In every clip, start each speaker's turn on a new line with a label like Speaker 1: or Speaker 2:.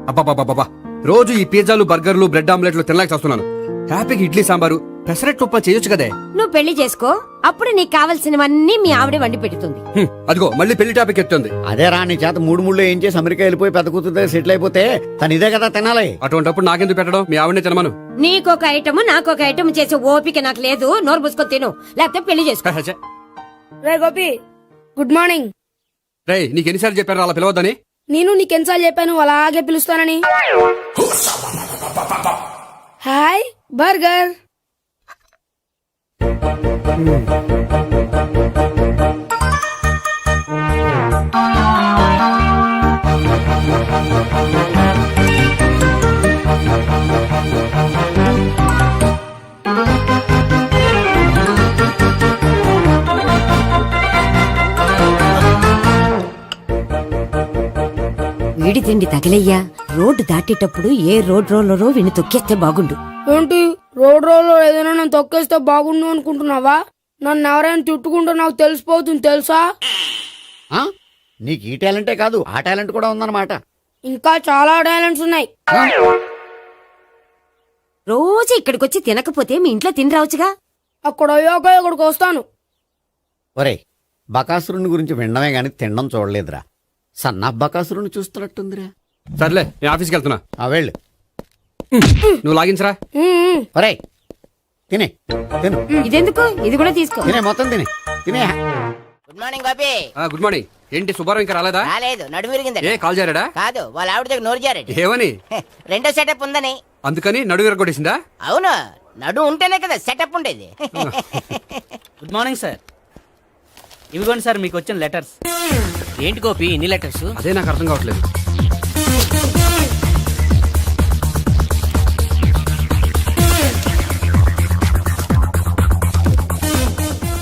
Speaker 1: అబ్బాబాబాబా రోజు ఈ పిజ్జాలు బర్గర్లు బ్రెడ్ ఆమ్లెట్లు తినలేక చేస్తున్నాను. హ్యాపీగా ఇడ్లీ సాంబారు పెసరెట్ ఉప్మా చేయొచ్చు కదే.
Speaker 2: నువ్వు పెళ్లి చేసుకో, అప్పుడు నీకు కావలసినవన్నీ మీ ఆవిడే వండి పెడుతుంది.
Speaker 1: అదిగో మళ్ళీ పెళ్లి టాపిక్ ఎత్తుంది.
Speaker 3: అదే రా నీ చేత మూడు ఏం చేసి అమెరికా వెళ్ళిపోయి పెద్ద కూతురు సెటిల్ అయిపోతే తను ఇదే కదా తినాలి.
Speaker 1: అటువంటిప్పుడు నాకెందుకు పెట్టడం, మీ ఆవిడనే తినమను.
Speaker 2: నీకొక ఐటమ్ నాకొక ఐటమ్ చేసే ఓపిక నాకు లేదు. నోరు పూసుకొని తిను, లేకపోతే పెళ్లి చేసుకో.
Speaker 4: రే గోపి, గుడ్ మార్నింగ్.
Speaker 1: రే నీకు ఎన్నిసార్లు చెప్పారు అలా పిలవద్దని?
Speaker 4: నేను నీకెన్నిసార్లు చెప్పాను అలాగే పిలుస్తానని. Hi burger.
Speaker 2: వీడి తిండి తగిలయ్యా. రోడ్డు దాటేటప్పుడు ఏ రోడ్ రోలరో వీణ్ణి తొక్కేస్తే బాగుండు.
Speaker 4: ఏంటి రోడ్ రోడ్ ఏదైనా నన్ను తొక్కేస్తే బాగుండు అనుకుంటున్నావా? నన్ను ఎవరైనా తిట్టుకుంటే నాకు తెలిసిపోతుంది తెలుసా?
Speaker 3: ఆ? నీకు ఈ టాలెంటే కాదు ఆ టాలెంట్ కూడా ఉందన్నమాట.
Speaker 4: ఇంకా చాలా టాలెంట్స్ ఉన్నాయి.
Speaker 2: రోజు ఇక్కడికొచ్చి తినకపోతే మీ ఇంట్లో తిని రావచ్చుగా.
Speaker 4: అక్కడ అయ్యాక ఇక్కడికి వస్తాను.
Speaker 3: ఒరేయ్, బకాసురుని గురించి వినడమే గాని తినడం చూడలేదురా. సన్నా బకాసురుని చూస్తున్నట్టుందిరా.
Speaker 1: సర్లే నేను ఆఫీస్కి వెళ్తున్నా.
Speaker 3: వెళ్ళు.
Speaker 1: నువ్వు లాగించరా.
Speaker 3: ఒరేయ్ తినే తిను.
Speaker 2: ఇదెందుకు? ఇది కూడా తీసుకో.
Speaker 3: తినే మొత్తం తినే తినే.
Speaker 5: Good morning Gopi.
Speaker 1: Good morning. ఏంటి సుబ్బారావు ఇంకా రాలేదా?
Speaker 5: రాలేదు, నడుము విరిగింది.
Speaker 1: ఏ కాల్ జారాడా?
Speaker 5: కాదు, వాళ్ళ ఆవిడ దగ్గర నోరు జారాడు.
Speaker 1: ఏమని?
Speaker 5: రెండో సెటప్ ఉందని.
Speaker 1: అందుకని నడువు విరగొట్టేసిందా?
Speaker 5: అవును, నడు ఉంటేనే కదా సెటప్ ఉండేది.
Speaker 6: Good morning sir. ఇవిగోండి సార్ మీకు వచ్చిన లెటర్స్. ఏంటి గోపి ఇన్ని లెటర్స్?
Speaker 1: అదే నాకు అర్థం కావట్లేదు.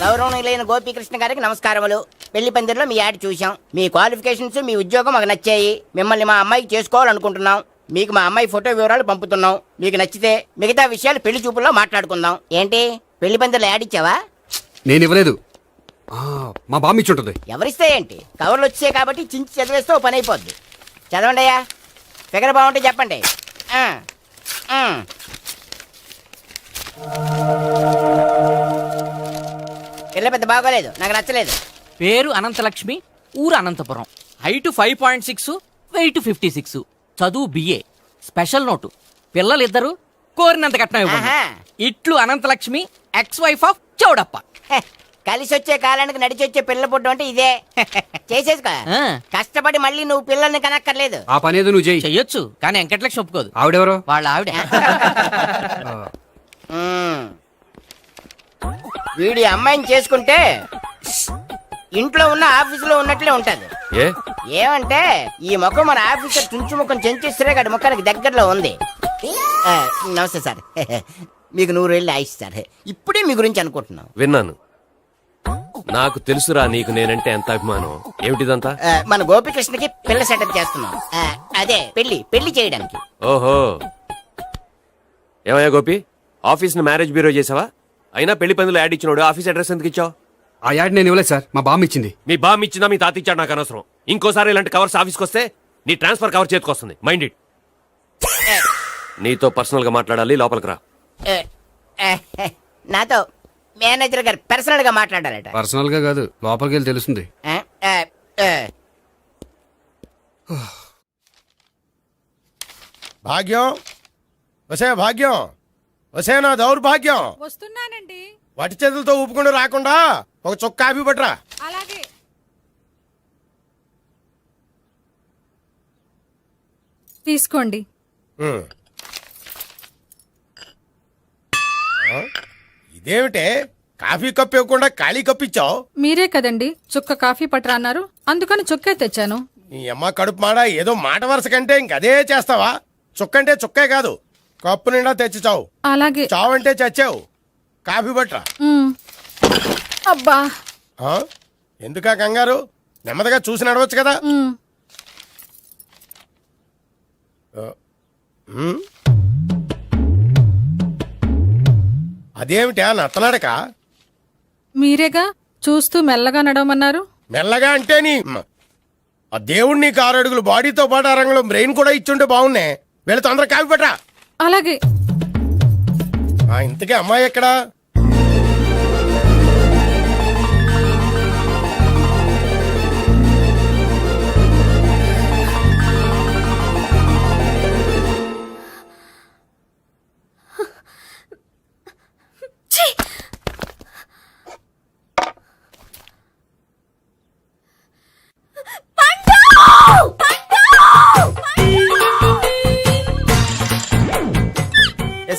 Speaker 5: గౌరవనీయులైన గోపీకృష్ణ గారికి నమస్కారములు. పెళ్లి పందిరిలో మీ యాడ్ చూసాం. మీ క్వాలిఫికేషన్స్, మీ ఉద్యోగం మాకు నచ్చాయి. మిమ్మల్ని మా అమ్మాయికి చేసుకోవాలనుకుంటున్నాం. మీకు మా అమ్మాయి ఫోటో వివరాలు పంపుతున్నాం. మీకు నచ్చితే మిగతా విషయాలు పెళ్లి చూపుల్లో మాట్లాడుకుందాం. ఏంటి పెళ్లి పందిరిలో యాడ్ ఇచ్చావా?
Speaker 1: నేను ఇవ్వలేదు, మా బామ్మ ఇచ్చి ఉంటుంది.
Speaker 5: ఎవరిస్తే ఏంటి, కవర్లు వచ్చాయి కాబట్టి చించి చదివేస్తే ఓ పని అయిపోద్ది. చదవండి అయ్యా, ఫిగర్ బాగుంటే చెప్పండి. పిల్ల పెద్ద బాగోలేదు, నాకు నచ్చలేదు.
Speaker 6: పేరు అనంతలక్ష్మి, ఊరు అనంతపురం, హైట్ 5.6, వెయిట్ 56, చదువు బిఏ, స్పెషల్ నోటు పిల్లలిద్దరు కోరినంత కట్నం ఇవ్వండి. ఇట్లు Anantalakshmi, ex wife of Chowdappa.
Speaker 5: కలిసి వచ్చే కాలానికి నడిచి వచ్చే పిల్ల పుట్టు అంటే ఇదే. చేసేసుకో, కష్టపడి మళ్ళీ నువ్వు పిల్లల్ని కనక్కర్లేదు.
Speaker 1: ఆ పని ఏదో నువ్వు చెయ్యి.
Speaker 6: చెయ్యొచ్చు, కానీ వెంకటలక్ష్మి ఒప్పుకోదు.
Speaker 1: ఆవిడెవరో?
Speaker 6: వాళ్ళ ఆవిడ.
Speaker 5: వీడి అమ్మాయిని చేసుకుంటే ఇంట్లో ఉన్న ఆఫీసులో ఉన్నట్లే ఉంటది. ఏమంటే ఈ ముఖం మన ఆఫీసర్ చుంచు ముఖం చెంచేశ్వరే గారి ముఖానికి దగ్గరలో ఉంది. నమస్తే సార్, మీకు 100 ఏళ్ళు ఆయుష్ సార్. ఇప్పుడే మీ గురించి అనుకుంటున్నాం.
Speaker 7: విన్నాను, నాకు తెలుసురా నీకు నేనంటే ఎంత అభిమానం. ఏమిటిదంతా?
Speaker 5: మన గోపికృష్ణకి పిల్ల సెటప్ చేస్తున్నాం. అదే పెళ్లి చేయడానికి.
Speaker 7: ఓహో, ఏమయ్యా గోపి, ఆఫీస్ ని మ్యారేజ్ బ్యూరో చేసావా? అయినా పెళ్లి పందులు యాడ్ ఇచ్చినోడు ఆఫీస్ అడ్రస్ ఎందుకు ఇచ్చావు?
Speaker 1: ఆ యాడ్ నేను ఇవ్వలేదు సార్, మా బామ్మ ఇచ్చింది.
Speaker 7: మీ బామ్ ఇచ్చిందా మీ తాత ఇచ్చాడు నాకు అనవసరం. ఇంకోసారి ఇలాంటి కవర్స్ ఆఫీస్కి వస్తే నీ ట్రాన్స్ఫర్ కవర్ చేతికి వస్తుంది. Mind it. నీతో పర్సనల్ గా మాట్లాడాలి, లోపలికి రా.
Speaker 5: నాతో మేనేజర్ గారు పర్సనల్ గా మాట్లాడాలట.
Speaker 1: పర్సనల్ గా కాదు, లోపలికి వెళ్ళి తెలుస్తుంది.
Speaker 8: భాగ్యం, వసే భాగ్యం, వసే నా దౌర్భాగ్యం.
Speaker 4: వస్తున్నానండి.
Speaker 8: వటి చేతులతో ఊపుకుండా రాకుండా ఒక చుక్క కాఫీ పట్టరా.
Speaker 4: అలాగే. తీసుకోండి.
Speaker 8: ఇదేమిటే కాఫీ కప్పు ఇవ్వకుండా ఖాళీ కప్పు ఇచ్చావు?
Speaker 4: మీరే కదండి చుక్క కాఫీ పట్టరా అన్నారు, అందుకని చుక్కే తెచ్చాను.
Speaker 8: నీ అమ్మ కడుపు మాడ, ఏదో మాట వరుస కంటే ఇంకదే చేస్తావా? చుక్కంటే చుక్కే కాదు, కప్పు నిండా తెచ్చి చావు.
Speaker 4: అలాగే.
Speaker 8: చావంటే చచ్చావు. కాఫీ పట్టరా.
Speaker 4: అబ్బా,
Speaker 8: ఎందుకా కంగారు? నెమ్మదిగా చూసి నడవచ్చు కదా. అదేమిటా నత్తనడక?
Speaker 4: మీరేగా చూస్తూ మెల్లగా నడవమన్నారు.
Speaker 8: మెల్లగా అంటే నీ ఆ దేవుడు నీకు 6 అడుగులు బాడీతో పాటు ఆ రంగంలో బ్రెయిన్ కూడా ఇచ్చుంటే బాగున్నాయి. వీళ్ళు తొందర కాపీ పెట్టరా.
Speaker 2: అలాగే.
Speaker 8: ఇంతకీ అమ్మాయి ఎక్కడా?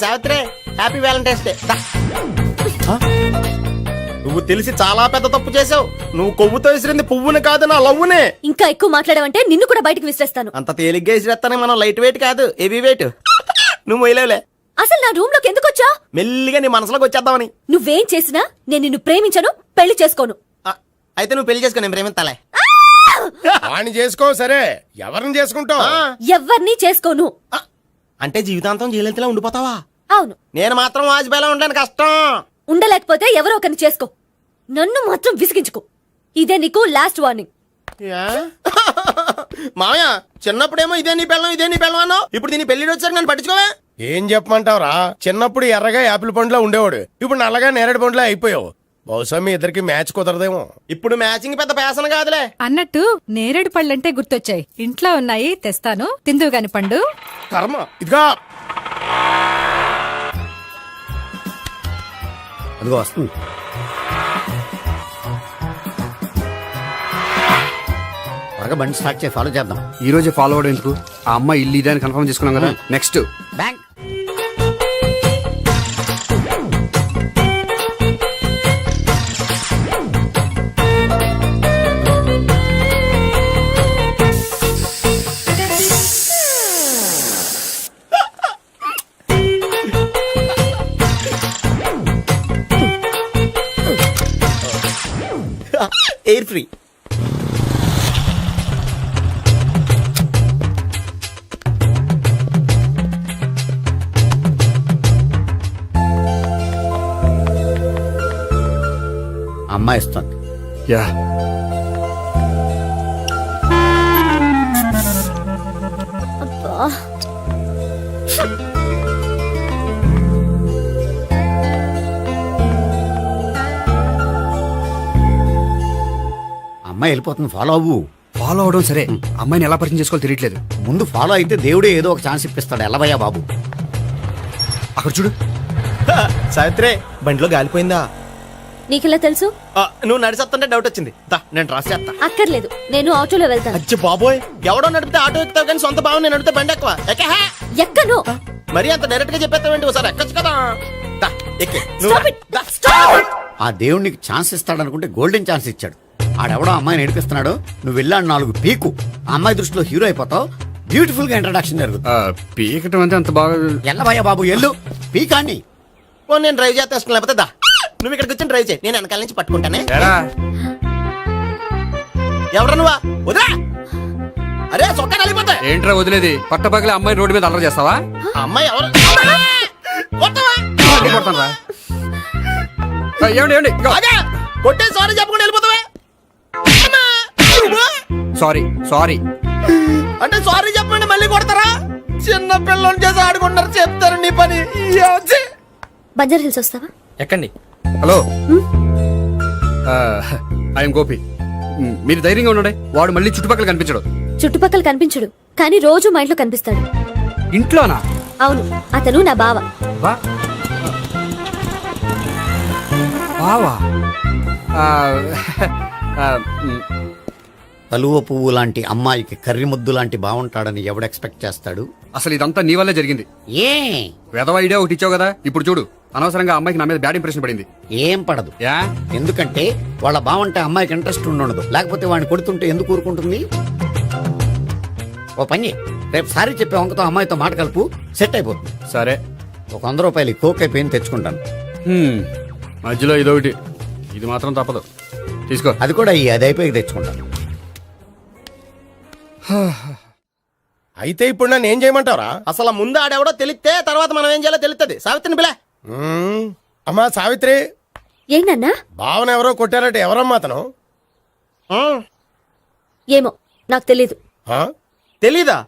Speaker 5: Savitri, happy Valentine's day. నువ్వు తెలిసి చాలా పెద్ద తప్పు చేసావు. నువ్వు కొవ్వుతో విసిరింది పువ్వుని కాదు, నా లవ్వునే.
Speaker 9: ఇంకా ఎక్కువ మాట్లాడావంటే నిన్ను కూడా బయటకు విసిరేస్తాను.
Speaker 5: అంత తేలిగ్గా విసిరేస్తానే మనం లైట్ వెయిట్ కాదు, హెవీ వెయిట్. నువ్వు మొయ్యలేవులే.
Speaker 9: అసలు నా రూమ్ లోకి ఎందుకు వచ్చా?
Speaker 5: మెల్లిగా నీ మనసులోకి వచ్చేద్దామని.
Speaker 9: నువ్వేం చేసినా నేను నిన్ను ప్రేమించను, పెళ్లి చేసుకోను.
Speaker 5: అయితే నువ్వు పెళ్లి చేసుకో, నేను ప్రేమిస్తాలే.
Speaker 8: వాణ్ణి చేసుకో. సరే, ఎవరిని చేసుకుంటావు?
Speaker 9: ఎవ్వరినీ చేసుకోను.
Speaker 5: అంటే జీవితాంతం జయలలితలా ఉండిపోతావా?
Speaker 9: అవును.
Speaker 5: నేను మాత్రం వాజ్పేయిలా ఉండడానికి కష్టం.
Speaker 9: ఉండలేకపోతే ఎవరో ఒకరిని చేసుకో, నన్ను మాత్రం విసిగించుకో. ఇదే నీకు లాస్ట్ వార్నింగ్.
Speaker 5: మామయ్య, చిన్నప్పుడేమో ఇదే నీ పెళ్ళం అన్నావు. ఇప్పుడు దీని పెళ్లి వచ్చారు, నన్ను పట్టించుకోవే.
Speaker 8: ఏం చెప్పమంటావురా? చిన్నప్పుడు ఎర్రగా యాపిల్ పండులో ఉండేవాడు, ఇప్పుడు నల్లగా నేరేడు పండులో అయిపోయావు. బహుశా మీ ఇద్దరికి మ్యాచ్ కుదరదేమో.
Speaker 5: ఇప్పుడు మ్యాచింగ్ పెద్ద పేసన కాదులే.
Speaker 10: అన్నట్టు నేరేడు పళ్ళంటే గుర్తొచ్చాయి. ఇంట్లో ఉన్నాయి, తెస్తాను, తిందువు గాని పండు.
Speaker 8: కర్మ. ఇదిగా
Speaker 3: అదిగో వస్తుంది. త్వరగా బండి స్టార్ట్ చేసి ఫాలో చేద్దాం.
Speaker 1: ఈ రోజే ఫాలో అవడం ఎందుకు? ఆ అమ్మాయి ఇల్లు ఇదే అని కన్ఫర్మ్ చేసుకున్నాం కదా. Next
Speaker 3: bank.
Speaker 5: Air free.
Speaker 3: అమ్మాయి ఇస్తుంది.
Speaker 1: యా,
Speaker 3: అమ్మాయి వెళ్ళిపోతుంది, ఫాలో అవ్వు.
Speaker 1: ఫాలో అవడం సరే, అమ్మాయిని ఎలా పరిచయం చేసుకోవాలో తెలియట్లేదు.
Speaker 3: ముందు ఫాలో అయితే దేవుడే ఏదో ఒక ఛాన్స్ ఇప్పిస్తాడు. ఎల్లవయ్యా బాబు.
Speaker 1: అక్కడ చూడు.
Speaker 5: సావిత్రి, బండిలో గాలిపోయిందా?
Speaker 9: నీకెలా తెలుసు?
Speaker 5: నువ్వు నడిచేస్తుంటే డౌట్ వచ్చింది. నేను ట్రాస్ చేస్తా.
Speaker 9: అక్కర్లేదు, నేను ఆటోలో వెళ్తాను.
Speaker 5: అచ్చి బాబోయ్, ఎవడో నడిపితే ఆటో ఎక్కుతావు కానీ సొంత భావం నేను నడిపితే బండి ఎక్కువ.
Speaker 9: ఎక్కను.
Speaker 5: మరి అంత డైరెక్ట్ గా చెప్పేస్తావేంటి? ఒకసారి ఎక్కొచ్చు కదా. దా, ఎక్కే.
Speaker 9: Stop it.
Speaker 5: The, stop it.
Speaker 3: ఆ దేవుడు నీకు ఛాన్స్ ఇస్తాడనుకుంటే గోల్డెన్ ఛాన్స్ ఇచ్చాడు. ఆడెవడో అమ్మాయిని నడిపిస్తున్నాడు, నువ్వు వెళ్ళాడు 4 పీకు. ఆ అమ్మాయి దృష్టిలో హీరో అయిపోతావు. బ్యూటిఫుల్ గా ఇంట్రడక్షన్ జరుగుతుంది.
Speaker 1: పీకటం అంటే అంత బాగా
Speaker 3: ఎల్లవయ్యా బాబు, ఎల్లు పీకాన్ని.
Speaker 5: నేను డ్రైవ్ చేస్తే ఇష్టం లేకపోతే దా, నువ్వు ఇక్కడికి వచ్చి డ్రైవ్ చేయి, నేను వెనకాల నుంచి పట్టుకుంటానే.
Speaker 1: ఎరా,
Speaker 5: ఎవరు నువ్వా? వదిలా. అరే చొక్కా కలిపోతా.
Speaker 1: ఏంట్రా వదిలేది? పట్టపగలే అమ్మాయి రోడ్డు మీద అల్లరి చేస్తావా?
Speaker 5: అమ్మాయి ఎవరు?
Speaker 1: కొడతానురా. ఏమండి ఏమండి, ఇదిగో.
Speaker 5: కొట్టే సారీ చెప్పకుండా వెళ్ళిపోతావే.
Speaker 1: Sorry sorry.
Speaker 5: అంటే సారీ చెప్పండి మళ్ళీ కొడతారా? చిన్న పిల్లలు చేసి ఆడుకుంటారు, చెప్తారు నీ పని.
Speaker 9: బంజారా హిల్స్ వస్తావా?
Speaker 6: ఎక్కండి.
Speaker 1: Hello, I'm Gopi. మీరు ధైర్యంగా ఉండండి. వాడు మళ్ళీ చుట్టుపక్కల కనిపించడు.
Speaker 9: చుట్టుపక్కల కనిపించడు, కానీ రోజు మా ఇంట్లో కనిపిస్తాడు.
Speaker 1: ఇంట్లోనా?
Speaker 9: అవును, అతను నా బావ.
Speaker 1: బావా?
Speaker 3: కలువ పువ్వు లాంటి అమ్మాయికి కర్రి ముద్దు లాంటి బాగుంటాడని ఎవడు ఎక్స్పెక్ట్ చేస్తాడు?
Speaker 1: అసలు ఇదంతా నీ వల్లే జరిగింది.
Speaker 3: ఏ
Speaker 1: వెధవ ఐడియా ఒకటి ఇచ్చావు కదా. ఇప్పుడు చూడు, అనవసరంగా అమ్మాయికి నా మీద బ్యాడ్ ఇంప్రెషన్ పడింది.
Speaker 3: ఏం పడదు.
Speaker 1: యా,
Speaker 3: ఎందుకంటే వాళ్ళ బాగుంటే అమ్మాయికి ఇంట్రెస్ట్ ఉండదు. లేకపోతే వాడిని కొడుతుంటే ఎందుకు ఊరుకుంటుంది? ఓ పని, రేపు సారీ చెప్పే వంకతో అమ్మాయితో మాట కలుపు, సెట్ అయిపోతుంది.
Speaker 1: సరే.
Speaker 3: ఒక 100 రూపాయలు కోక్ అయిపోయింది, తెచ్చుకుంటాను.
Speaker 1: మధ్యలో ఇదొకటి, ఇది మాత్రం తప్పదు. తీసుకో.
Speaker 3: అది కూడా అది అయిపోయి తెచ్చుకుంటాను.
Speaker 8: అయితే ఇప్పుడు నన్ను ఏం చేయమంటావరా?
Speaker 5: అసలు ముందు ఆడెవడో తెలిస్తే తర్వాత మనం ఏం చేయాలో తెలుస్తుంది. సావిత్రిని పిల్ల.
Speaker 8: అమ్మా సావిత్రి,
Speaker 9: ఏంటన్నా?
Speaker 8: భావన ఎవరో కొట్టారట. ఎవరమ్మా అతను?
Speaker 9: ఏమో, నాకు తెలీదు.
Speaker 8: ఆ?
Speaker 11: తెలీదా?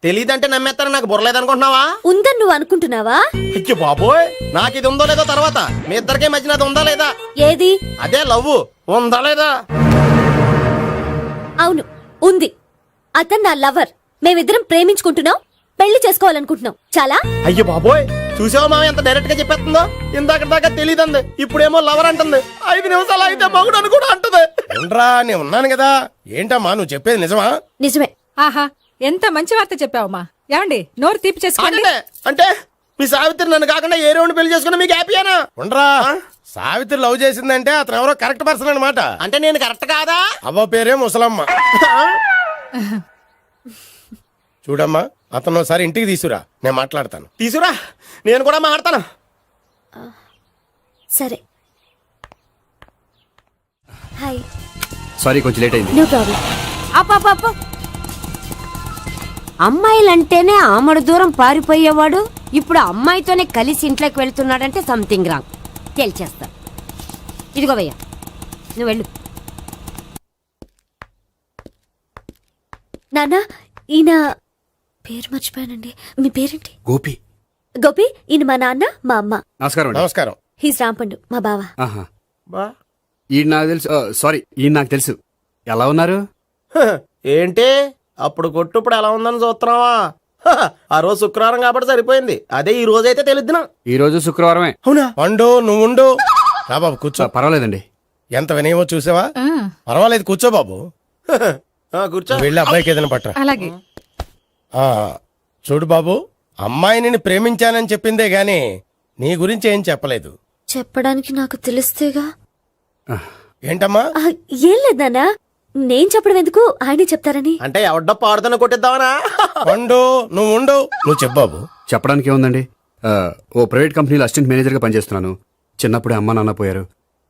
Speaker 11: తెలీదంటే నమ్మేస్తారని నాకు బుర్రలేదనుకుంటున్నావా?
Speaker 9: ఉందని నువ్వు అనుకుంటున్నావా?
Speaker 11: అయ్యో బాబోయ్, నాకు ఇది ఉందో లేదో తర్వాత, మీ ఇద్దరికే మధ్యన అది ఉందా లేదా?
Speaker 9: ఏది?
Speaker 11: అదే లవ్ ఉందా లేదా?
Speaker 9: అవును, ఉంది. అతను నా లవర్. మేమిద్దరం ప్రేమించుకుంటున్నాం, పెళ్లి చేసుకోవాలనుకుంటున్నాం. చాలా.
Speaker 11: అయ్యో బాబోయ్, చూసావా మామ ఎంత డైరెక్ట్ గా చెప్పేస్తుందో? ఇందాక దాకా తెలియదండి, ఇప్పుడేమో లవర్ అంటుంది. 5 నిమిషాలు అయితే మగుడు అని కూడా అంటుంది.
Speaker 8: ఉండరా, నేను ఉన్నాను కదా. ఏంటమ్మా నువ్వు చెప్పేది నిజమా?
Speaker 9: నిజమే.
Speaker 10: ఆహా ఎంత మంచి వార్త చెప్పావమ్మా. ఏమండి నోరు తీపి చేసుకోండి.
Speaker 11: అంటే మీ సావిత్రి నన్ను కాకుండా ఏ రౌండ్ పెళ్లి చేసుకున్నా మీకు హ్యాపీయేనా?
Speaker 8: ఉండరా, సావిత్రి లవ్ చేసిందంటే అతను ఎవరో కరెక్ట్ పర్సన్ అనమాట.
Speaker 11: అంటే నేను కరెక్ట్ కాదా?
Speaker 8: అవ్వ పేరే ముసలమ్మ. చూడమ్మా, అతను ఒకసారి ఇంటికి తీసుకురా, నేను మాట్లాడతాను.
Speaker 11: తీసురా, నేను కూడా మాట్లాడతాను.
Speaker 9: సరే. హాయ్.
Speaker 1: సారీ కొంచెం లేట్ అయింది.
Speaker 9: No problem.
Speaker 2: అప్ప అమ్మాయిలంటేనే ఆమడు దూరం పారిపోయేవాడు ఇప్పుడు అమ్మాయితోనే కలిసి ఇంట్లోకి వెళ్తున్నాడంటే సంథింగ్ రాంగ్. తేల్చేస్తా. ఇదిగో భయ్యా, నువ్వు వెళ్ళు.
Speaker 9: నాన్న, ఈయన పేరు మర్చిపోయానండి. మీ పేరేంటి?
Speaker 1: గోపి.
Speaker 9: గోపి. ఈయన మా నాన్న, మా అమ్మ.
Speaker 1: నమస్కారం అండి.
Speaker 8: నమస్కారం.
Speaker 9: హీస్ రాంపండు, మా బావ.
Speaker 1: ఆహా.
Speaker 11: బా
Speaker 1: ఈయన నాకు తెలుసు. సారీ, ఈయన నాకు తెలుసు. ఎలా ఉన్నారు?
Speaker 11: ఏంటి అప్పుడు కొట్టు ఇప్పుడు ఎలా ఉందని చూస్తున్నావా? ఆ రోజు శుక్రవారం కాబట్టి సరిపోయింది. అదే ఈ రోజు అయితే తెలిద్దునా.
Speaker 1: ఈ రోజు శుక్రవారమే.
Speaker 11: అవునా?
Speaker 8: పండు నువ్వు ఉండు. రా బాబు కూర్చో.
Speaker 1: పర్వాలేదండి.
Speaker 8: ఎంత వినయమో చూసావా?
Speaker 10: ఆ,
Speaker 8: పర్వాలేదు, కూర్చో బాబు.
Speaker 11: కూర్చో.
Speaker 8: నువ్వు వెళ్ళి అబ్బాయికి ఏదైనా పట్టరా.
Speaker 10: అలాగే.
Speaker 8: ఆ, చూడు బాబు, అమ్మాయి నిన్ను ప్రేమించానని చెప్పిందే గాని నీ గురించి ఏం చెప్పలేదు.
Speaker 9: చెప్పడానికి నాకు తెలిస్తేగా.
Speaker 8: ఏంటమ్మా?
Speaker 9: ఆ, ఏం లేదు నాన్న, నేను చెప్పడం ఎందుకు, ఆయనే చెప్తారని.
Speaker 11: అంటే ఎవడ్డో పాడుతున్న కొట్టిద్దామనా?
Speaker 8: పండు నువ్వు ఉండు. నువ్వు చెప్పు బాబు.
Speaker 1: చెప్పడానికి ఏముందండి, ఓ ప్రైవేట్ కంపెనీలో అసిస్టెంట్ మేనేజర్గా పనిచేస్తున్నాను. చిన్నప్పుడే అమ్మ నాన్న పోయారు.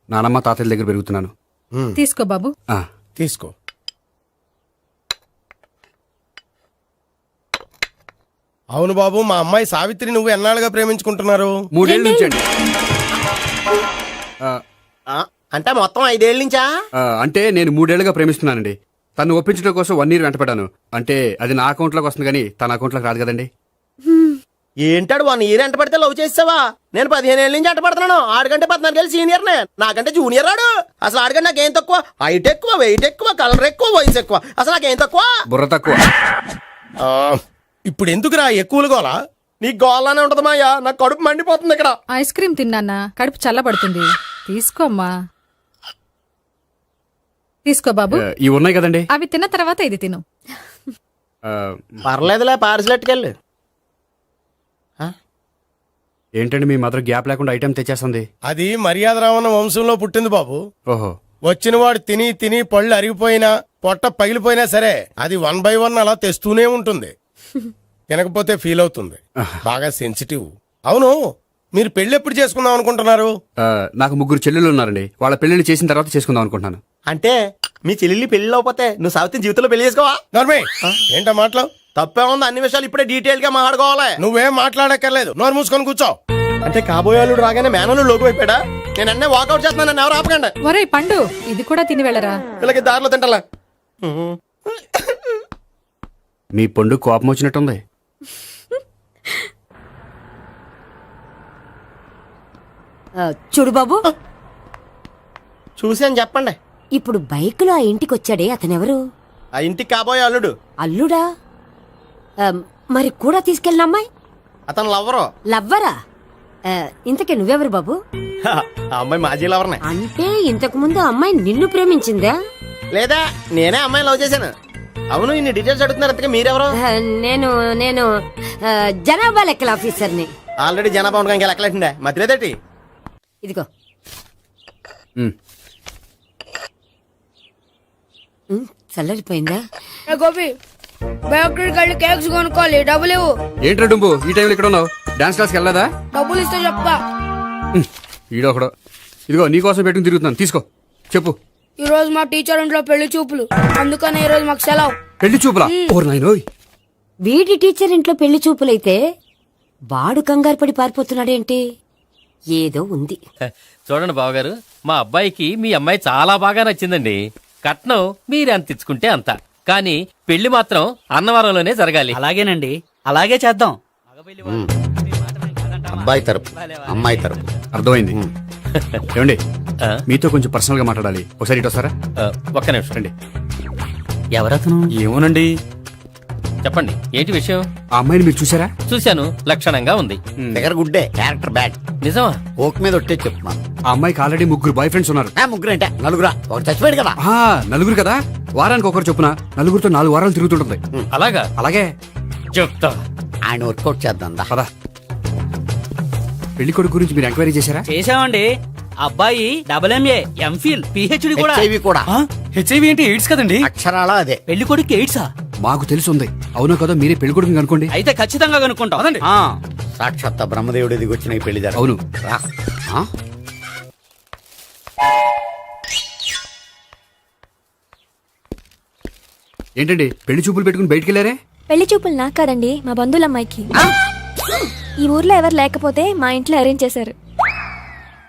Speaker 1: నానమ్మ తాతయ్య దగ్గర పెరుగుతున్నాను.
Speaker 10: తీసుకో బాబు.
Speaker 1: ఆ,
Speaker 8: తీసుకో. అవును బాబు, మా అమ్మాయి సావిత్రి నువ్వు ఎన్నాళ్ళుగా ప్రేమించుకుంటున్నారు?
Speaker 1: 3 ఏళ్ళ నుంచి అండి.
Speaker 11: అంటే మొత్తం 5 ఏళ్ళ నుంచా?
Speaker 1: అంటే నేను 3 ఏళ్ళుగా ప్రేమిస్తున్నానండి. తను ఒప్పించడం కోసం 1 year వెంటపడ్డాను. అంటే అది నా అకౌంట్లోకి వస్తుంది కానీ తన అకౌంట్లోకి రాదు కదండి.
Speaker 11: ఏంటాడు 1 year ఎంట పడితే లవ్ చేసావా? నేను 15 ఏళ్ళ నుంచి ఎంట పడుతున్నాను. ఆడికంటే 14 ఏళ్ళు సీనియర్నే, నాకంటే జూనియర్ ఆడు. అసలు ఆడికంటే నాకేం తక్కువ? హైట్ ఎక్కువ, వెయిట్ ఎక్కువ, కలర్ ఎక్కువ, వయసు ఎక్కువ. అసలు నాకేం తక్కువ?
Speaker 1: బుర్ర తక్కువ.
Speaker 8: ఆ, ఇప్పుడు ఎందుకురా ఎక్కువలు గోలా?
Speaker 11: నీకు గోళ్ళనే ఉంటది మాయా, నాకు కడుపు మండిపోతుంది ఇక్కడ.
Speaker 10: ఐస్ క్రీమ్ తిన్నానా, కడుపు చల్లబడుతుంది. తీసుకోమ్మా. తీసుకో బాబు.
Speaker 1: ఇవి ఉన్నాయి కదండి.
Speaker 10: అవి తిన్న తర్వాత ఇది తిను.
Speaker 1: ఆ,
Speaker 11: పర్లేదులే, పార్సిల్ ఎట్టుకెళ్ళి.
Speaker 1: ఏంటండి మీ మదర్ గ్యాప్ లేకుండా ఐటెం తెచ్చేస్తుంది?
Speaker 8: అది మర్యాద రావణ వంశంలో పుట్టింది బాబు.
Speaker 1: ఓహో.
Speaker 8: వచ్చిన వాడు తిని తిని పళ్ళు అరిగిపోయినా పొట్ట పగిలిపోయినా సరే అది 1 by 1 అలా తెస్తూనే ఉంటుంది. తినకపోతే ఫీల్ అవుతుంది. బాగా సెన్సిటివ్. అవును, మీరు పెళ్లి ఎప్పుడు చేసుకుందాం అనుకుంటున్నారు?
Speaker 1: నాకు 3 చెల్లెళ్ళు ఉన్నారండి. వాళ్ళ పెళ్లిళ్ళు చేసిన తర్వాత చేసుకుందాం అనుకుంటున్నాను.
Speaker 11: అంటే మీ చెల్లెల్ని పెళ్లి లేకపోతే నువ్వు సావిత్రి జీవితంలో పెళ్లి చేసుకోవా?
Speaker 8: నోర్మే, ఏంటా మాటలు?
Speaker 11: తప్పే ఉంది, అన్ని విషయాలు ఇప్పుడే డీటెయిల్ గా మాట్లాడుకోవాలి.
Speaker 8: నువ్వేం మాట్లాడక్కర్లేదు, నోరు మూసుకొని కూర్చో.
Speaker 11: అంటే కాబోయేవాళ్ళు రాగానే మేనలు లోకి అయిపోయాడా? నేను అన్నీ వాకౌట్ చేస్తున్నాను, నన్ను ఎవరు ఆపకండి.
Speaker 10: ఒరే పండు, ఇది కూడా తిని వెళ్ళరా.
Speaker 11: వీళ్ళకి దారిలో తింటలా.
Speaker 1: మీ పండు కోపం వచ్చినట్టుంది.
Speaker 2: చూడు బాబు,
Speaker 11: చూసి అని చెప్పండి.
Speaker 2: ఇప్పుడు బైక్ లో ఆ ఇంటికి వచ్చాడే అతనెవరు?
Speaker 11: ఆ ఇంటికి కాబోయే అల్లుడు.
Speaker 2: అల్లుడా? మరి కూడా తీసుకెళ్ళిన అమ్మాయి
Speaker 11: అతను లవ్వరు.
Speaker 2: లవ్వరా? ఇంతకే నువ్వెవరు బాబు?
Speaker 11: ఆ అమ్మాయి మాజీ లవర్నే.
Speaker 2: అంటే ఇంతకు ముందు అమ్మాయి నిన్ను ప్రేమించిందా?
Speaker 11: లేదా నేనే అమ్మాయి లవ్ చేశాను. అవును, ఇన్ని డీటెయిల్స్ అడుగుతున్నారు. అంతగా మీరెవరు?
Speaker 2: నేను నేను జనాభా లెక్కల ఆఫీసర్ని.
Speaker 11: ఆల్రెడీ జనాభా ఉండగా ఇంకా లెక్కలేటండే మధ్యలేదేటి.
Speaker 2: ఇదిగో. చల్లరిపోయిందా?
Speaker 4: గోపి, బయోక్రెడిట్ వెళ్ళి కేక్స్ కొనుక్కోవాలి, డబ్బులు ఇవ్వు.
Speaker 1: ఏంట్రా డుంబు ఈ టైంలో ఇక్కడ ఉన్నావు? డాన్స్ క్లాస్కి వెళ్ళదా?
Speaker 4: డబ్బులు ఇస్తే చెప్తా.
Speaker 1: ఈడొకడు. ఇదిగో నీకోసం పెట్టుకుని తిరుగుతున్నాను, తీసుకో. చెప్పు.
Speaker 4: ఈ రోజు మా టీచర్ ఇంట్లో పెళ్లి చూపులు, అందుకనే ఈ రోజు మాకు సెలవు.
Speaker 1: పెళ్లి చూపులా? ఓర్ నాయనోయ్.
Speaker 2: వీడి టీచర్ ఇంట్లో పెళ్లి చూపులైతే వాడు కంగారు పడి పారిపోతున్నాడేంటి? ఏదో ఉంది.
Speaker 12: చూడండి బావగారు, మా అబ్బాయికి మీ అమ్మాయి చాలా బాగా నచ్చిందండి. కట్నం మీరు ఎంత ఇచ్చుకుంటే అంత.
Speaker 6: కానీ పెళ్లి మాత్రం అన్నవరంలోనే జరగాలి.
Speaker 11: అలాగేనండి, అలాగే చేద్దాం.
Speaker 3: అబ్బాయి తరపు అమ్మాయి తరపు.
Speaker 1: అర్థమైంది. ఏమండి
Speaker 6: ఆ?
Speaker 1: మీతో కొంచెం పర్సనల్ గా మాట్లాడాలి. ఒకసారి ఇటు వస్తారా?
Speaker 6: ఒక్క నిమిషం
Speaker 1: రండి.
Speaker 11: ఎవరతను?
Speaker 1: ఏమోనండి.
Speaker 6: చెప్పండి, ఏంటి విషయం?
Speaker 1: ఆ అమ్మాయిని మీరు చూసారా?
Speaker 6: చూశాను, లక్షణంగా ఉంది.
Speaker 3: దగ్గర గుడ్డే, క్యారెక్టర్ బ్యాడ్.
Speaker 6: నిజమా?
Speaker 3: ఓక్ మీద ఒట్టే చెప్తున్నాను.
Speaker 1: ఆ అమ్మాయికి ఆల్రెడీ 3 బాయ్ ఫ్రెండ్స్ ఉన్నారు.
Speaker 3: ముగ్గురంటే నలుగురా, ఒకటి చచ్చిపోయాడు కదా.
Speaker 1: ఆ, నలుగురు కదా, వారానికి ఒకరు చొప్పున నలుగురితో 4 వారాలు తిరుగుతుంటుంది.
Speaker 6: అలాగా?
Speaker 1: అలాగే.
Speaker 6: చెప్తా.
Speaker 3: ఆయన వర్కౌట్ చేద్దాం దా.
Speaker 1: పద. పెళ్లి కొడుకు గురించి మీరు ఎంక్వైరీ చేశారా?
Speaker 11: చేసామండి. అబ్బాయి MA, MPhil, PhD కూడా.
Speaker 3: HIV కూడా.
Speaker 1: హెచ్ఐవి అంటే ఎయిడ్స్ కదండి.
Speaker 3: అక్షరాలా అదే.
Speaker 11: పెళ్లి కొడుకు ఎయిడ్సా?
Speaker 1: మాకు తెలుసుంది. అవునో కదా, మీరే పెళ్లి కొడుకు అనుకోండి.
Speaker 11: అయితే ఖచ్చితంగా కనుక్కుంటాం.
Speaker 3: సాక్షాత్ బ్రహ్మదేవుడి దిగి వచ్చిన ఈ పెళ్లి జరగదు.
Speaker 1: అవును.
Speaker 3: రా. ఆ?
Speaker 1: ఏంటండి పెళ్లి చూపులు పెట్టుకుని బయటికి వెళ్ళారే?
Speaker 9: పెళ్లి చూపులు నాకు కాదండి, మా బంధువుల అమ్మాయికి. ఈ ఊర్లో ఎవరు లేకపోతే మా ఇంట్లో అరేంజ్ చేశారు.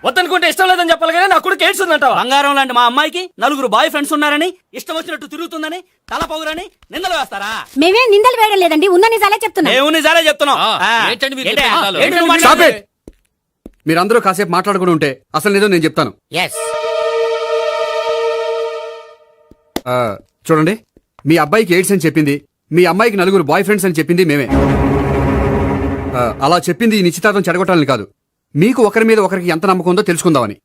Speaker 11: వద్దనుకుంటే ఇష్టం లేదని చెప్పాలి కానీ నా కొడుకు ఎయిడ్స్ ఉందంటావా? బంగారం లాంటి మా అమ్మాయికి 4 బాయ్ ఫ్రెండ్స్ ఉన్నారని, ఇష్టం వచ్చినట్టు తిరుగుతుందని, తల పౌరని నిందలు వేస్తారా?
Speaker 2: మేమేం నిందలు వేయడం లేదండి, ఉన్న నిజాలే చెప్తున్నా.
Speaker 11: మేము నిజాలే చెప్తున్నాం.
Speaker 6: ఏంటండి మీరు
Speaker 11: ఏంటి?
Speaker 6: చెప్పే నిజాలు?
Speaker 11: ఏంటి నువ్వు
Speaker 1: Stop
Speaker 11: మాట్లాడేది?
Speaker 1: it! మీరందరూ కాసేపు మాట్లాడుకుని ఉంటే అసలు నిజం నేను చెప్తాను.
Speaker 3: Yes.
Speaker 1: చూడండి, మీ అబ్బాయికి ఎయిడ్స్ అని చెప్పింది, మీ అమ్మాయికి 4 బాయ్ ఫ్రెండ్స్ అని చెప్పింది మేమే. అలా చెప్పింది ఈ నిశ్చితార్థం చెడగొట్టాలని కాదు, మీకు ఒకరి మీద ఒకరికి ఎంత నమ్మకం ఉందో తెలుసుకుందామని.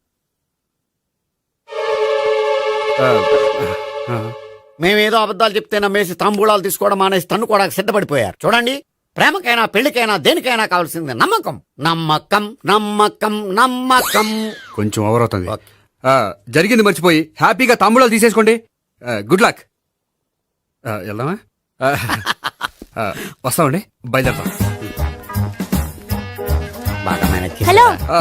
Speaker 3: మేమేదో అబద్ధాలు చెప్తే నమ్మేసి తాంబూలాలు తీసుకోవడం మానేసి తన్నుకోవడానికి సిద్ధపడిపోయారు. చూడండి, ప్రేమకైనా పెళ్లికైనా దేనికైనా కావాల్సింది నమ్మకం. నమ్మకం నమ్మకం నమ్మకం.
Speaker 1: కొంచెం ఓవర్ అవుతుంది. జరిగింది మర్చిపోయి హ్యాపీగా తమ్ముళ్ళు తీసేసుకోండి. Good luck. వెళ్దామా? వస్తామండి, బయలుదేరతాం.
Speaker 3: బాగా మేనేజ్
Speaker 9: హలో,
Speaker 3: చేశారా?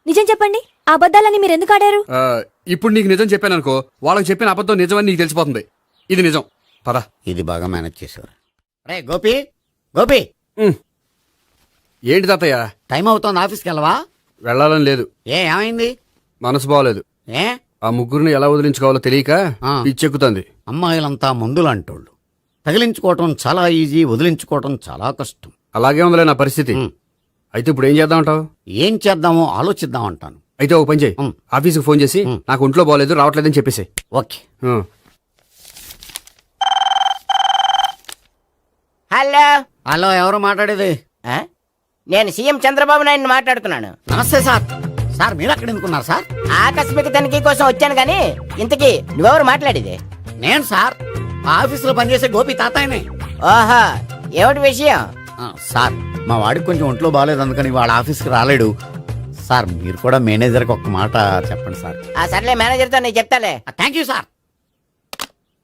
Speaker 9: నిజం చెప్పండి, ఆ అబద్ధాలని మీరు ఎందుకు ఆడారు?
Speaker 1: ఇప్పుడు నీకు నిజం చెప్పాను అనుకో, వాళ్ళకి చెప్పిన అబద్ధం నిజమని నీకు తెలిసిపోతుంది. ఇది నిజం. పద.
Speaker 3: ఇది బాగా మేనేజ్ చేశారు. రే గోపి, గోపి,
Speaker 1: ఏంటి తాతయ్య?
Speaker 3: టైం అవుతోంది, ఆఫీస్కి వెళ్ళవా?
Speaker 1: వెళ్ళాలని లేదు.
Speaker 3: ఏమైంది?
Speaker 1: మనసు బాగోలేదు.
Speaker 3: ఏ
Speaker 1: ఆ ముగ్గురిని ఎలా వదిలించుకోవాలో తెలియక
Speaker 3: ఆ.
Speaker 1: పిచ్చెక్కుతుంది.
Speaker 3: అమ్మాయిలంతా మందులాంటోళ్ళు. తగిలించుకోవటం చాలా ఈజీ, వదిలించుకోవటం చాలా కష్టం.
Speaker 1: అలాగే ఉందిలే నా పరిస్థితి. అయితే ఇప్పుడు ఏం చేద్దామంటావు?
Speaker 3: ఏం చేద్దామో ఆలోచిద్దాం అంటాను.
Speaker 1: అయితే ఒక పని చేయి, ఆఫీస్కి ఫోన్ చేసి నాకు ఒంట్లో బాగోలేదు రావట్లేదని చెప్పేసి.
Speaker 3: ఓకే.
Speaker 5: హలో.
Speaker 3: హలో, ఎవరు మాట్లాడేది?
Speaker 5: ఆ? నేను సీఎం చంద్రబాబు నాయుడు మాట్లాడుతున్నాను.
Speaker 3: నమస్తే సార్. సార్ మీరు అక్కడ ఎందుకున్నారు సార్?
Speaker 5: ఆకస్మిక తనిఖీ కోసం వచ్చాను గానీ ఇంతకీ నువ్వెవరు మాట్లాడేది?
Speaker 3: నేను సార్, మా ఆఫీసులో పనిచేసే గోపి తాతాయనే.
Speaker 5: ఓహో, ఏమిటి విషయం?
Speaker 3: సార్, మా వాడికి కొంచెం ఒంట్లో బాగాలేదు, అందుకని వాళ్ళ ఆఫీస్కి రాలేడు. సార్ మీరు కూడా మేనేజర్కి ఒక్క మాట చెప్పండి సార్.
Speaker 5: ఆ సర్లే, మేనేజర్తో నేను చెప్తాలే.
Speaker 3: Thank you sir.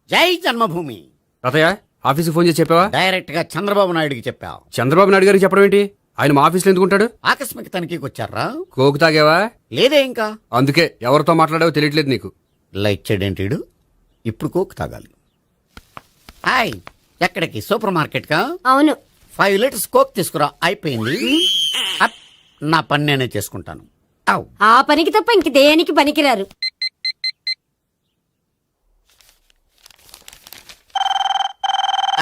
Speaker 3: జై జన్మభూమి.
Speaker 1: తాతయ్య, ఆఫీస్కి ఫోన్ చేసి చెప్పావా?
Speaker 3: డైరెక్ట్ గా చంద్రబాబు నాయుడుకి చెప్పావు.
Speaker 1: చంద్రబాబు నాయుడు గారికి చెప్పడం ఏంటి? ఆయన మా ఆఫీస్లో ఎందుకుంటాడు?
Speaker 3: ఆకస్మిక తనిఖీకి వచ్చారా?
Speaker 1: కోకు తాగావా?
Speaker 3: లేదే ఇంకా.
Speaker 1: అందుకే ఎవరితో మాట్లాడావో తెలియట్లేదు నీకు.
Speaker 3: లైట్ చేయడేంటిడు? ఇప్పుడు కోక్ తాగాలి. హాయ్, ఎక్కడికి? సూపర్ మార్కెట్ కా?
Speaker 2: అవును.
Speaker 3: 5 లీటర్స్ కోక్ తీసుకురా. అయిపోయింది. అప్, నా పని నేనే చేసుకుంటాను. ఔ.
Speaker 2: ఆ పనికి తప్ప ఇంక దేనికి పనికిరారు.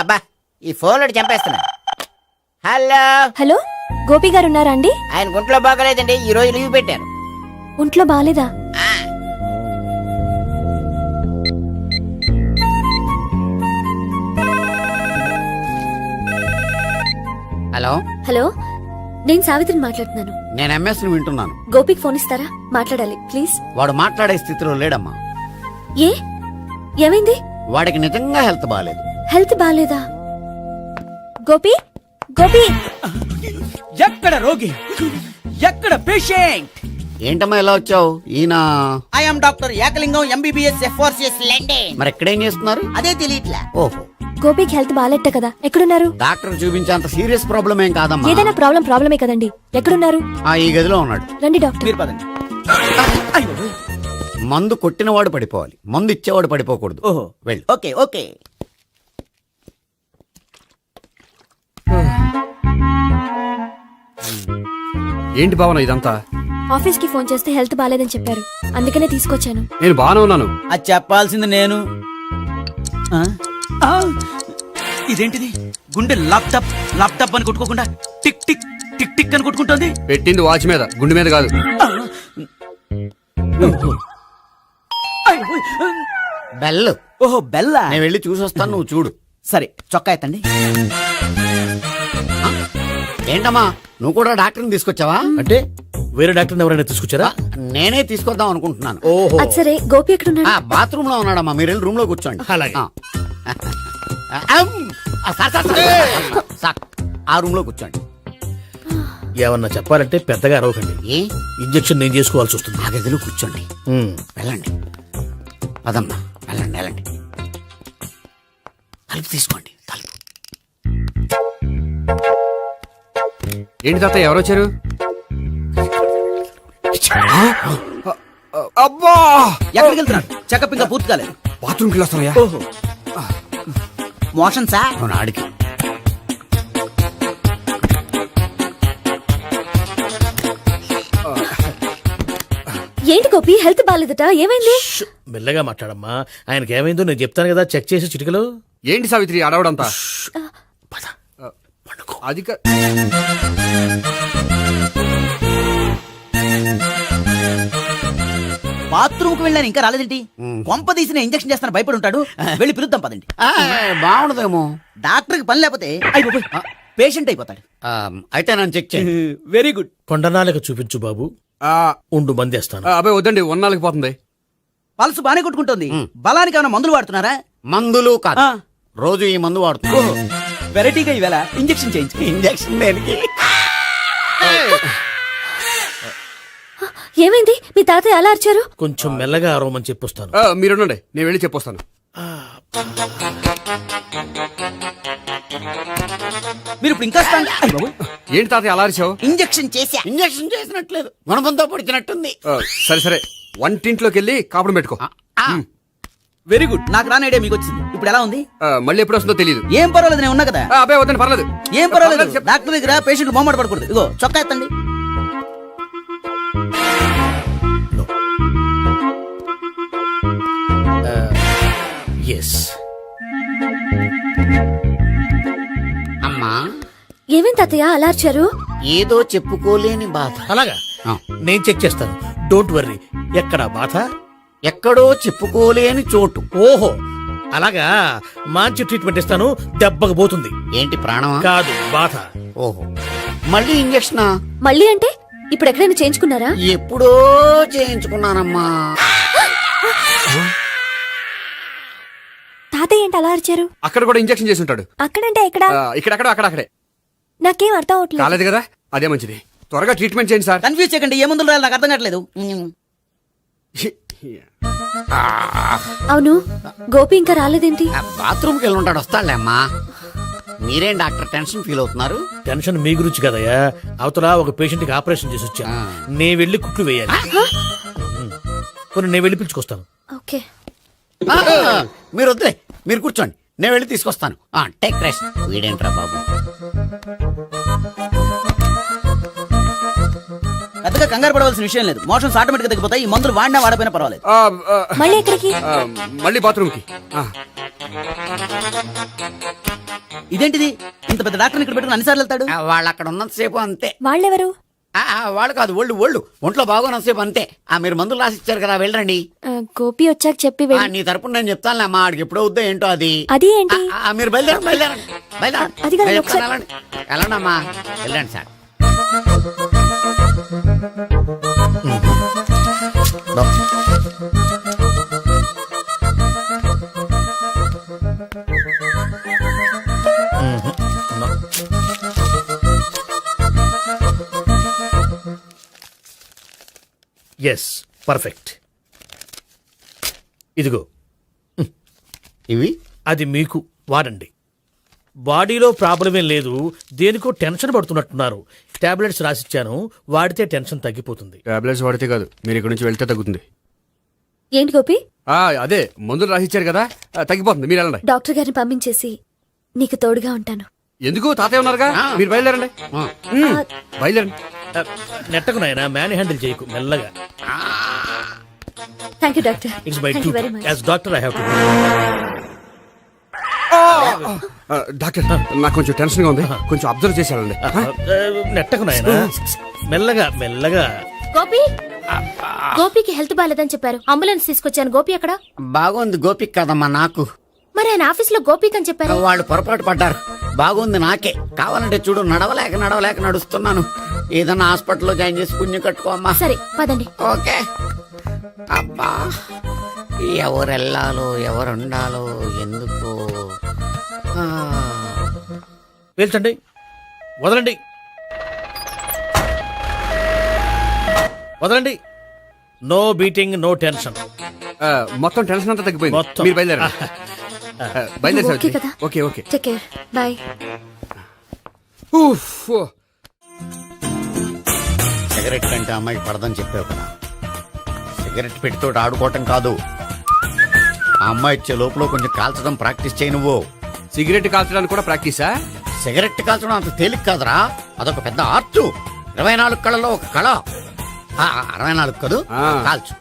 Speaker 5: అబ్బా, ఈ ఫోన్ చంపేస్తున్నా. హలో.
Speaker 9: హలో, గోపి గారు ఉన్నారా అండి?
Speaker 5: ఆయన గుంట్లో బాగలేదండి, ఈ రోజు లీవ్ పెట్టారు.
Speaker 9: ఒంట్లో బాగాలేదా?
Speaker 3: హలో.
Speaker 9: హలో, నేను సావిత్రిని మాట్లాడుతున్నాను.
Speaker 3: నేను ఎంఎస్ ను వింటున్నాను.
Speaker 9: గోపికి ఫోన్ ఇస్తారా? మాట్లాడాలి ప్లీజ్.
Speaker 3: వాడు మాట్లాడే స్థితిలో లేడమ్మా.
Speaker 9: ఏ, ఏమైంది?
Speaker 3: వాడికి నిజంగా హెల్త్ బాగాలేదు.
Speaker 9: హెల్త్ బాగాలేదా? గోపి, గోపి.
Speaker 11: ఎక్కడ రోగి, ఎక్కడ పేషెంట్?
Speaker 3: ఏంటమ్మా ఇలా వచ్చావు? ఈయన
Speaker 5: I'm doctor Ekalingam MBBS FRCS London.
Speaker 3: మరి ఎక్కడేం చేస్తున్నారు?
Speaker 5: అదే తెలియట్లా.
Speaker 3: ఓహో,
Speaker 9: గోపికి హెల్త్ బాగాలేట కదా, ఎక్కడున్నారు?
Speaker 3: డాక్టర్ చూపించేంత సీరియస్ ప్రాబ్లం ఏం కాదమ్మా.
Speaker 9: ఏదైనా ప్రాబ్లమే కదండి. ఎక్కడున్నారు?
Speaker 3: ఈ గదిలో ఉన్నాడు.
Speaker 9: రండి డాక్టర్.
Speaker 11: మీరు పదండి.
Speaker 3: మందు కొట్టినవాడు పడిపోవాలి, మందు ఇచ్చేవాడు పడిపోకూడదు.
Speaker 11: ఓహో,
Speaker 3: వెళ్ళు.
Speaker 5: Okay okay.
Speaker 1: ఏంటి భావన ఇదంతా?
Speaker 9: ఆఫీస్ కి ఫోన్ చేస్తే హెల్త్ బాగాలేదని చెప్పారు, అందుకనే తీసుకొచ్చాను.
Speaker 1: నేను బాగానే ఉన్నాను.
Speaker 11: అది చెప్పాల్సింది నేను.
Speaker 12: ఇదేంటిది గుండె ల్యాప్టాప్ ల్యాప్టాప్ అని కొట్టుకోకుండా టిక్ టిక్ టిక్ టిక్ అని కొట్టుకుంటుంది.
Speaker 1: పెట్టింది వాచ్ మీద, గుండె మీద కాదు.
Speaker 3: బెల్.
Speaker 12: ఓహో బెల్లా.
Speaker 3: నేను వెళ్ళి చూసొస్తాను, నువ్వు చూడు.
Speaker 12: సరే చొక్కా ఎత్తండి.
Speaker 3: ఏంటమ్మా నువ్వు కూడా డాక్టర్ని తీసుకొచ్చావా?
Speaker 11: అంటే వేరే డాక్టర్ ఎవరైనా తీసుకొచ్చారా?
Speaker 3: నేనే తీసుకొద్దాం అనుకుంటున్నాను.
Speaker 11: ఓహో,
Speaker 9: అది సరే గోపి ఎక్కడున్నాడు?
Speaker 3: బాత్రూమ్ లో ఉన్నాడమ్మా, మీరు వెళ్ళి రూమ్ లో కూర్చోండి.
Speaker 11: అలాగే.
Speaker 3: సార్, ఆ రూమ్ లో కూర్చోండి.
Speaker 11: ఏమన్నా చెప్పాలంటే పెద్దగా అరవకండి.
Speaker 3: ఏ
Speaker 11: ఇంజెక్షన్ నేను చేసుకోవాల్సి వస్తుంది.
Speaker 3: ఆ గదిలో కూర్చోండి. వెళ్ళండి, పదమ్మా, వెళ్ళండి వెళ్ళండి. తలుపు తీసుకోండి, తలుపు.
Speaker 1: ఏంటి తాత ఎవరు వచ్చారు? అబ్బా,
Speaker 12: ఎక్కడికి వెళ్తున్నాడు? చెకప్ ఇంకా పూర్తి కాలేదు.
Speaker 1: బాత్రూమ్కి వెళ్ళొస్తానయ్యా.
Speaker 12: ఓహో మోషన్ సార్.
Speaker 3: అవును, ఆడికి.
Speaker 9: ఏంటి గోపి, హెల్త్ బాగాలేదట, ఏమైంది?
Speaker 11: మెల్లగా మాట్లాడమ్మా. ఆయనకి ఏమైందో నేను చెప్తాను కదా, చెక్ చేసి చిటికలు.
Speaker 1: ఏంటి సావిత్రి అడవడంతా? అది
Speaker 12: బాత్రూమ్ కు వెళ్ళాను ఇంకా రాలేదేంటి? కొంప తీసిన ఇంజక్షన్ చేస్తాను భయపడి ఉంటాడు. వెళ్ళి పిలుద్దాం పదండి.
Speaker 3: బాగుండదేమో.
Speaker 12: డాక్టర్ కి పని లేకపోతే పేషెంట్ అయిపోతాడు.
Speaker 3: అయితే నన్ను చెక్ చేయి.
Speaker 12: Very good.
Speaker 11: కొండనాలకు చూపించు బాబు. ఉండు మందేస్తాను.
Speaker 1: అబ్బాయి వద్దండి, ఉన్నాళ్ళకి పోతుంది.
Speaker 12: పల్స్ బానే కొట్టుకుంటుంది. బలానికి ఏమైనా మందులు వాడుతున్నారా?
Speaker 3: మందులు కాదు, రోజు ఈ మందు వాడుతున్నా.
Speaker 12: వెరైటీగా ఈవేళ ఇంజక్షన్ చేయించు.
Speaker 3: ఇంజక్షన్ దేనికి?
Speaker 9: ఏమైంది? మీ తాతయ్య అలా అరిచారు?
Speaker 11: కొంచెం మెల్లగా అరవమని చెప్పొస్తాను.
Speaker 1: మీరుండండి, నేను వెళ్ళి చెప్పొస్తాను.
Speaker 12: మీరు ఇప్పుడు ఇంకా
Speaker 1: ఏంటి తాత అలా అరిచావు?
Speaker 12: ఇంజక్షన్ చేసా.
Speaker 3: ఇంజక్షన్ చేసినట్లేదు, గుణపంతో పొడిచినట్టుంది.
Speaker 1: సరే సరే, వంటింట్లోకి వెళ్ళి కాపుడు పెట్టుకో.
Speaker 12: Very good. నాకు రాని ఐడియా మీకు వచ్చింది. ఇప్పుడు ఎలా ఉంది?
Speaker 1: మళ్ళీ ఎప్పుడు వస్తుందో తెలియదు.
Speaker 12: ఏం పర్వాలేదు, నేను ఉన్నా కదా.
Speaker 1: అబ్బాయి వద్దండి, పర్లేదు.
Speaker 12: ఏం పర్వాలేదు. డాక్టర్ దగ్గర పేషెంట్ మొహమాట పడకూడదు. ఇగో చొక్కా ఎత్తండి.
Speaker 11: ఎస్.
Speaker 3: అమ్మా,
Speaker 9: ఏమేం తాతయ్య అలా అరిచారు?
Speaker 3: ఏదో చెప్పుకోలేని బాధ.
Speaker 11: అలాగా, నేను చెక్ చేస్తాను. Don't worry. ఎక్కడా బాధ?
Speaker 3: ఎక్కడో చెప్పుకోలేని చోటు.
Speaker 11: ఓహో, అలాగా. మంచి ట్రీట్మెంట్ ఇస్తాను, దెబ్బకు పోతుంది.
Speaker 3: ఏంటి, ప్రాణమా?
Speaker 11: కాదు, బాధ.
Speaker 3: ఓహో, మళ్ళీ ఇంజక్షనా?
Speaker 9: మళ్ళీ అంటే ఇప్పుడు ఎక్కడైనా చేయించుకున్నారా?
Speaker 3: ఎప్పుడో చేయించుకున్నానమ్మా.
Speaker 9: తాతయ్య ఏంటి అలా అరిచారు?
Speaker 1: అక్కడ కూడా ఇంజక్షన్ చేసి ఉంటాడు.
Speaker 9: అక్కడంటే ఎక్కడ?
Speaker 1: ఇక్కడక్కడ అక్కడక్కడే.
Speaker 9: నాకేం అర్థం అవట్లేదు.
Speaker 1: కాలేదు కదా, అదే మంచిది. త్వరగా ట్రీట్మెంట్ చేయండి సార్.
Speaker 12: కన్ఫ్యూజ్ చేయకండి. ఏ మందులు రాయాలి నాకు అర్థం కావట్లేదు.
Speaker 9: అవును, గోపి ఇంకా రాలేదేంటి?
Speaker 3: బాత్రూమ్కి వెళ్ళి ఉంటాడు, వస్తాడులే అమ్మా. మీరేం డాక్టర్ టెన్షన్ ఫీల్ అవుతున్నారు?
Speaker 11: టెన్షన్ మీ గురించి కదయ్యా. అవతల ఒక పేషెంట్ కి ఆపరేషన్ చేసి వచ్చా. నేను వెళ్ళి కుట్లు వేయాలి. కొన్ని నేను వెళ్ళి పిలుచుకొస్తాను.
Speaker 9: ఓకే.
Speaker 3: మీరు వద్దులే, మీరు కూర్చోండి, నేను వెళ్ళి తీసుకొస్తాను. Take rest. వీడేంట్రా బాబు,
Speaker 12: పెద్దగా కంగారు పడవలసిన విషయం లేదు. మోషన్స్ ఆటోమేటిక్ గా తగ్గిపోతాయి. ఈ మందులు వాడినా వాడపోయినా పర్వాలేదు.
Speaker 9: మళ్ళీ ఎక్కడికి?
Speaker 1: మళ్ళీ బాత్రూమ్కి.
Speaker 12: ఇదేంటిది? ఇంత పెద్ద డాక్టర్ ఇక్కడ పెట్టుకుని అన్నిసార్లు వెళ్తాడు?
Speaker 3: వాళ్ళు అక్కడ ఉన్నంతసేపు అంతే.
Speaker 9: వాళ్ళెవరు?
Speaker 3: వాళ్ళు కాదు, ఒళ్ళు ఒంట్లో బాగోనంతసేపు అంతే. మీరు మందులు రాసిచ్చారు కదా, వెళ్ళండి.
Speaker 9: గోపి వచ్చాక చెప్పి
Speaker 3: నీ తరపున నేను చెప్తానులే అమ్మా. ఆడికి ఎప్పుడు అవుద్దో ఏంటో అది.
Speaker 9: అది ఏంటి?
Speaker 3: మీరు బయలుదేరండి.
Speaker 9: అది కాదు, ఒకసారి-
Speaker 3: వెళ్ళండి అమ్మా, వెళ్ళండి సార్.
Speaker 11: Yes, perfect. ఇదిగో
Speaker 3: ఇవి
Speaker 11: అది మీకు వాడండి. బాడీలో ప్రాబ్లం ఏం లేదు, దేనికో టెన్షన్ పడుతున్నట్టున్నారు. టాబ్లెట్స్ రాసిచ్చాను, వాడితే టెన్షన్ తగ్గిపోతుంది.
Speaker 1: టాబ్లెట్స్ వాడితే కాదు, మీరు ఇక్కడ నుంచి వెళ్తే తగ్గుతుంది.
Speaker 9: ఏంటి గోపి?
Speaker 1: అదే మందులు రాసిచ్చారు కదా, తగ్గిపోతుంది. మీరు వెళ్ళండి.
Speaker 9: డాక్టర్ గారిని పంపించేసి నీకు తోడుగా ఉంటాను.
Speaker 1: ఎందుకు, తాతయ్య ఉన్నారుగా, మీరు బయలుదేరండి. బయలుదేరండి.
Speaker 11: నెట్టకు నాయనా, మ్యాన్ హ్యాండిల్ చేయకు, మెల్లగా.
Speaker 9: Thank you doctor.
Speaker 11: It's my
Speaker 9: Thank you
Speaker 11: duty
Speaker 9: very much.
Speaker 11: As doctor. I have to.
Speaker 1: Doctor నాకు కొంచెం టెన్షన్ గా ఉంది, కొంచెం అబ్జర్వ్ చేశానండి.
Speaker 12: నెట్టకు నాయనా మెల్లగా మెల్లగా.
Speaker 9: గోపి గోపికి హెల్త్ బాలేదని చెప్పారు, అంబులెన్స్ తీసుకొచ్చాను. గోపి అక్కడ
Speaker 3: బాగుంది గోపిక్ కదమ్మా నాకు.
Speaker 9: మరి ఆయన ఆఫీస్ లో గోపిక్ అని చెప్పారు.
Speaker 3: వాళ్ళు పొరపాటు పడ్డారు. బాగుంది నాకే. కావాలంటే చూడు, నడవలేక నడుస్తున్నాను. ఏదన్నా హాస్పిటల్లో జాయిన్ చేసి పుణ్యం కట్టుకో అమ్మా.
Speaker 9: సరే పదండి.
Speaker 3: ఓకే. అబ్బా, ఎవరెళ్ళాలో ఎవరుండాలో ఎందుకు.
Speaker 12: పీల్చండి, వదలండి, వదలండి. No beating, no tension.
Speaker 1: మొత్తం టెన్షన్ అంతా తగ్గిపోయింది.
Speaker 12: మొత్తం.
Speaker 1: మీరు బయలుదేరండి. బయలుదేరి
Speaker 9: ఓకే కదా?
Speaker 1: Okay okay.
Speaker 9: Take care, bye.
Speaker 3: Cigarette కంటే అమ్మాయికి పడదని చెప్పావు కదా. సిగరెట్ పెట్టితో ఆడుకోవటం కాదు, ఆ అమ్మాయి ఇచ్చే లోపల కొంచెం కాల్చడం ప్రాక్టీస్ చేయి నువ్వు.
Speaker 1: సిగరెట్ కాల్చడానికి కూడా ప్రాక్టీసా?
Speaker 3: సిగరెట్ కాల్చడం అంత తేలిక కాదురా, అదొక పెద్ద ఆర్ట్. 24 కళలో ఒక కళ. 64 కదూ, కాల్చు.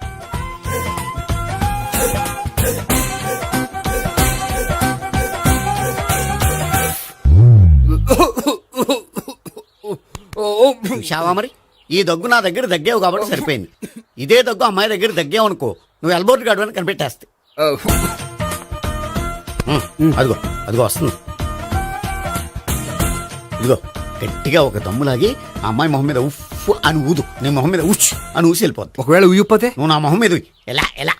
Speaker 3: చూశావా మరి, ఈ దగ్గు నా దగ్గర దగ్గేవు కాబట్టి సరిపోయింది. ఇదే దగ్గు అమ్మాయి దగ్గర దగ్గేవు అనుకో, నువ్వు ఎల్బోర్డ్ గాడు అని కనిపెట్టేస్తే. అదిగో అదిగో వస్తుంది. ఇదిగో గట్టిగా ఒక దమ్ములాగి ఆ అమ్మాయి మొహం మీద ఉఫ్ అని ఊదు, నీ మొహం మీద ఉచ్ అని ఊసి వెళ్ళిపోద్ది.
Speaker 1: ఒకవేళ ఊగిపోతే
Speaker 3: నువ్వు నా మొహం మీద ఉయ్. ఎలా ఎలా.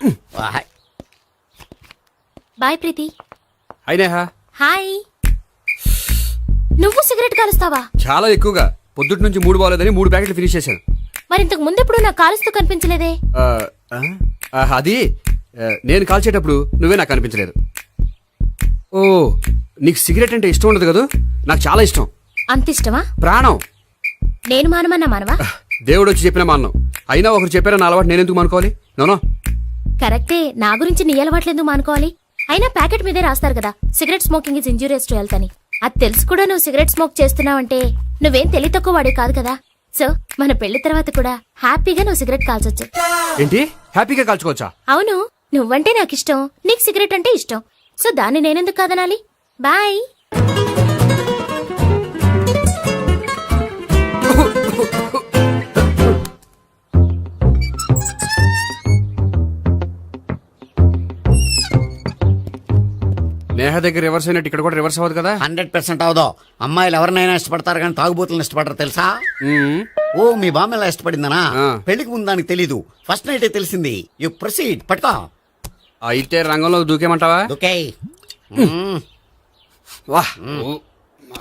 Speaker 9: బాయ్ ప్రీతి.
Speaker 1: అయినా
Speaker 9: హాయ్. నువ్వు సిగరెట్ కాలుస్తావా?
Speaker 1: చాలా ఎక్కువగా. పొద్దుటి నుంచి 3 బాలేదని 3 ప్యాకెట్లు ఫినిష్ చేశాను.
Speaker 9: మరి ఇంతకు ముందు ఎప్పుడు నాకు కాలుస్తూ కనిపించలేదే?
Speaker 1: అది నేను కాల్చేటప్పుడు నువ్వే నాకు కనిపించలేదు. ఓ, నీకు సిగరెట్ అంటే ఇష్టం ఉండదు కదా? నాకు చాలా ఇష్టం.
Speaker 9: అంత ఇష్టమా?
Speaker 1: ప్రాణం.
Speaker 9: నేను మానమన్నా మానవా?
Speaker 1: దేవుడు వచ్చి చెప్పిన మానం. అయినా ఒకరు చెప్పారా నా అలవాటు నేను ఎందుకు మానుకోవాలి? నోనో.
Speaker 9: కరెక్టే, నా గురించి నీ అలవాట్లేదు మానుకోవాలి. అయినా ప్యాకెట్ మీదే రాస్తారు కదా, cigarette smoking is injurious to health అని. అది తెలుసు కూడా నువ్వు సిగరెట్ స్మోక్ చేస్తున్నావంటే నువ్వేం తెలివి తక్కువ వాడే కాదు కదా. సో మన పెళ్లి తర్వాత కూడా హ్యాపీగా నువ్వు సిగరెట్ కాల్చొచ్చు.
Speaker 1: ఏంటి, హ్యాపీగా కాల్చుకోవచ్చా?
Speaker 9: అవును, నువ్వంటే నాకు ఇష్టం, నీకు సిగరెట్ అంటే ఇష్టం. సో దాన్ని నేనెందుకు కాదనాలి? బాయ్.
Speaker 1: నేహ దగ్గర రివర్స్ అయినట్టు ఇక్కడ కూడా రివర్స్ అవ్వదు కదా?
Speaker 3: 100% అవదో. అమ్మాయిలు ఎవరినైనా ఇష్టపడతారు కానీ తాగుబోతులను ఇష్టపడరు తెలుసా? ఓ, మీ బామ్మ ఎలా ఇష్టపడిందనా? పెళ్లికి ముందు దానికి తెలీదు, ఫస్ట్ నైట్ తెలిసింది. You proceed. పట్టుకో.
Speaker 1: అయితే రంగంలో దూకేమంటావా?
Speaker 3: ఓకే.
Speaker 1: వా,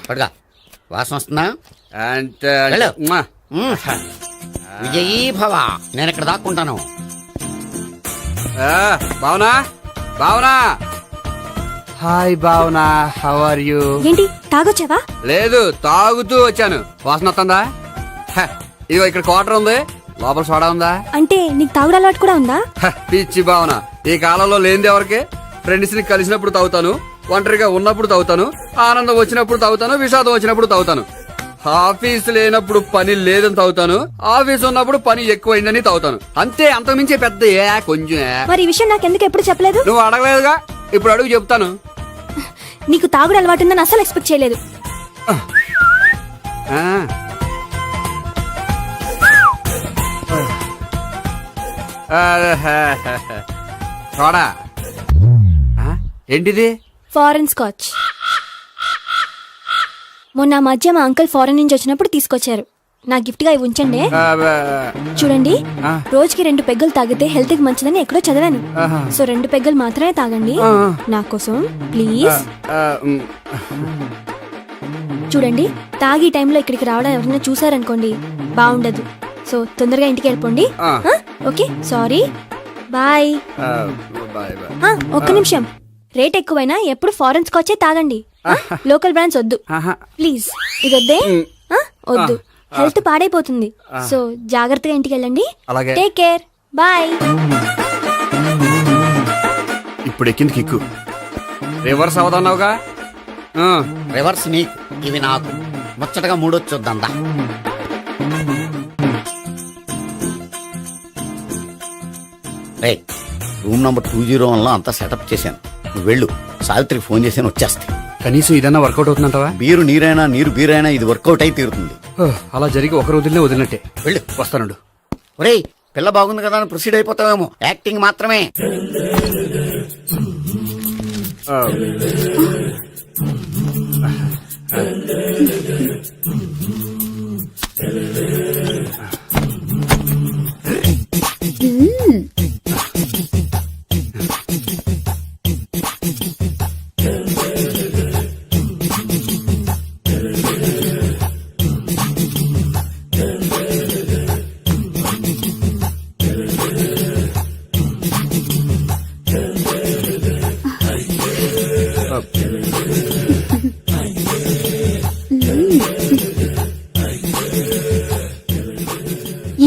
Speaker 3: పట్టుగా. వాసన వస్తుందా?
Speaker 1: వెళ్ళు.
Speaker 3: విజయీ భవ. నేను ఇక్కడ దాక్కుంటాను.
Speaker 1: Bhavana, Bhavana. Hi Bhavana, how are you?
Speaker 9: ఏంటి తాగొచ్చావా?
Speaker 1: లేదు, తాగుతూ వచ్చాను. వాసన వస్తుందా? ఇదిగో ఇక్కడ క్వార్టర్ ఉంది, లోపల సోడా ఉందా?
Speaker 9: అంటే నీకు తాగుడు అలవాటు కూడా ఉందా?
Speaker 1: పిచ్చి భావన, ఈ కాలంలో లేనిది ఎవరికి? ఫ్రెండ్స్ ని కలిసినప్పుడు తాగుతాను, ఒంటరిగా ఉన్నప్పుడు తాగుతాను, ఆనందం వచ్చినప్పుడు తాగుతాను, విషాదం వచ్చినప్పుడు తాగుతాను. ఆఫీస్ లేనప్పుడు పని లేదని తాగుతాను, ఆఫీస్ ఉన్నప్పుడు పని ఎక్కువైందని తాగుతాను. అంతే, అంతకుమించే పెద్ద కొంచెం.
Speaker 9: మరి ఈ విషయం నాకెందుకు ఎప్పుడు చెప్పలేదు?
Speaker 1: నువ్వు అడగలేదుగా, ఇప్పుడు అడుగు చెప్తాను.
Speaker 9: నీకు తాగుడు అలవాటు ఉందని అసలు ఎక్స్పెక్ట్ చేయలేదు.
Speaker 1: సోడా ఏంటిది?
Speaker 9: Foreign scotch. మొన్న మధ్య మా అంకుల్ ఫారెన్ నుంచి వచ్చినప్పుడు తీసుకొచ్చారు. నా గిఫ్ట్ గా ఇవి ఉంచండి. చూడండి, రోజుకి 2 పెగ్గులు తాగితే హెల్త్ కి మంచిదని ఎక్కడో చదివాను. సో 2 పెగ్గులు మాత్రమే తాగండి నా కోసం ప్లీజ్. చూడండి, తాగి టైంలో ఇక్కడికి రావడం ఎవరైనా చూసారనుకోండి బాగుండదు. సో తొందరగా ఇంటికి వెళ్ళిపోండి. Okay, sorry, bye. ఒక్క నిమిషం, రేట్ ఎక్కువైనా ఎప్పుడు ఫారెన్ స్కాచే తాగండి. లోకల్ బ్రాండ్స్ వద్దు ప్లీజ్. ఇది వద్దే, వద్దు, హెల్త్ పాడైపోతుంది. సో జాగ్రత్తగా ఇంటికి వెళ్ళండి. Take care, bye.
Speaker 1: ఇప్పుడు ఎక్కింది కిక్కు. రివర్స్ అవదన్నావుగా?
Speaker 3: రివర్స్ నీకు, ఇవి నాకు. ముచ్చటగా 3 చూద్దాందా. రే, రూమ్ నంబర్ 201లో అంతా సెటప్ చేశాను. నువ్వు వెళ్ళు, సావిత్రికి ఫోన్ చేశాను, వచ్చేస్తాయి.
Speaker 1: కనీసం ఇదన్నా వర్కౌట్ అవుతుందంటావా?
Speaker 3: బీరు నీరైనా నీరు బీరైనా ఇది వర్కౌట్ అయి తీరుతుంది.
Speaker 1: అలా జరిగి ఒక రోజులనే వదిలినట్టే.
Speaker 3: వెళ్ళు.
Speaker 1: వస్తానుండు.
Speaker 3: ఒరేయ్, పిల్ల బాగుంది కదా అని ప్రొసీడ్ అయిపోతావేమో. యాక్టింగ్ మాత్రమే.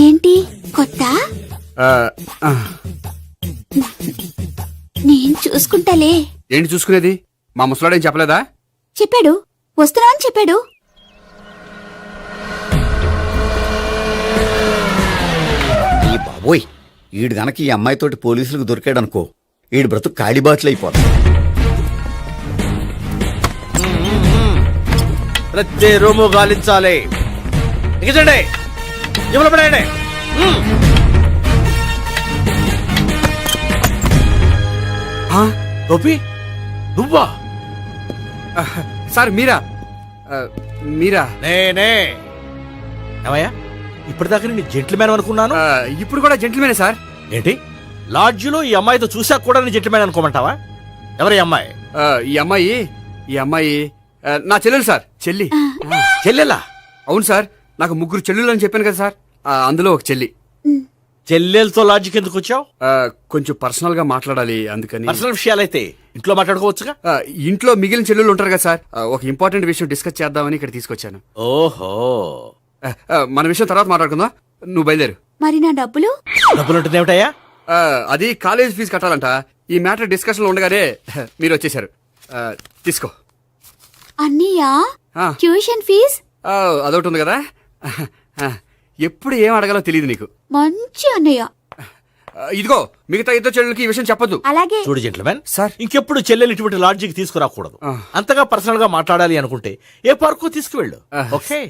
Speaker 9: ఏంటి కొత్త? నేను చూసుకుంటాలే.
Speaker 1: ఏంటి చూసుకునేది? మా ముసలాడేం చెప్పలేదా?
Speaker 9: చెప్పాడు, వస్తున్నా అని చెప్పాడు.
Speaker 3: ఈ బాబోయ్, ఈడు గనక ఈ అమ్మాయితోటి పోలీసులకు దొరికాడనుకో, ఈడు బ్రతుకు కాళీబాట్లు అయిపోతాడు.
Speaker 11: ప్రతి రూము గాలించాలి. ఎగచండి, జబ్బులు పడండి. గోపి, నువ్వా?
Speaker 1: సార్ మీరా? మీరా?
Speaker 11: నేనే. ఏమయ్యా, ఇప్పటిదాకా నేను జెంట్లమ్యాన్ అనుకున్నాను.
Speaker 1: ఇప్పుడు కూడా జెంటిల్మేనే సార్.
Speaker 11: ఏంటి, లాడ్జిలో ఈ అమ్మాయితో చూసాక కూడా నేను జెంట్లమ్యాన్ అనుకోమంటావా? ఎవరి అమ్మాయి?
Speaker 1: ఈ అమ్మాయి నా చెల్లెలు సార్. చెల్లి.
Speaker 11: చెల్లెలా?
Speaker 1: అవును సార్, నాకు 3 చెల్లెలు అని చెప్పాను కదా సార్, అందులో ఒక చెల్లి.
Speaker 11: చెల్లెలతో లాడ్జికి ఎందుకు వచ్చావు?
Speaker 1: కొంచెం పర్సనల్ గా మాట్లాడాలి, అందుకని.
Speaker 11: పర్సనల్ విషయాలైతే ఇంట్లో మాట్లాడుకోవచ్చుగా.
Speaker 1: ఇంట్లో మిగిలిన చెల్లెలు ఉంటారు కదా సార్, ఒక ఇంపార్టెంట్ విషయం డిస్కస్ చేద్దామని ఇక్కడ తీసుకొచ్చాను.
Speaker 11: ఓహో,
Speaker 1: మన విషయం తర్వాత మాట్లాడుకుందాం, నువ్వు బయలుదేరు.
Speaker 9: మరి నా డబ్బులు?
Speaker 11: డబ్బులు ఉంటుంది ఏమిటయ్యా?
Speaker 1: అది కాలేజ్ ఫీజు కట్టాలంట. ఈ మ్యాటర్ డిస్కషన్ లో ఉండగానే మీరు వచ్చేసారు. తీసుకో.
Speaker 9: అన్నయ్యా, ట్యూషన్ ఫీజ్?
Speaker 1: అదొకటి ఉంది కదా. ఎప్పుడు ఏం అడగాలో తెలియదు నీకు.
Speaker 9: మంచి అన్నయ్య.
Speaker 1: ఇదిగో, మిగతా 2 చెల్లెలకి ఈ విషయం చెప్పొద్దు.
Speaker 9: అలాగే.
Speaker 11: చూడు జెంట్లమెన్
Speaker 1: సార్,
Speaker 11: ఇంకెప్పుడు చెల్లెలు ఇటువంటి లాడ్జికి తీసుకురాకూడదు. అంతగా పర్సనల్ గా మాట్లాడాలి అనుకుంటే ఏ పార్కు తీసుకువెళ్ళు. Okay,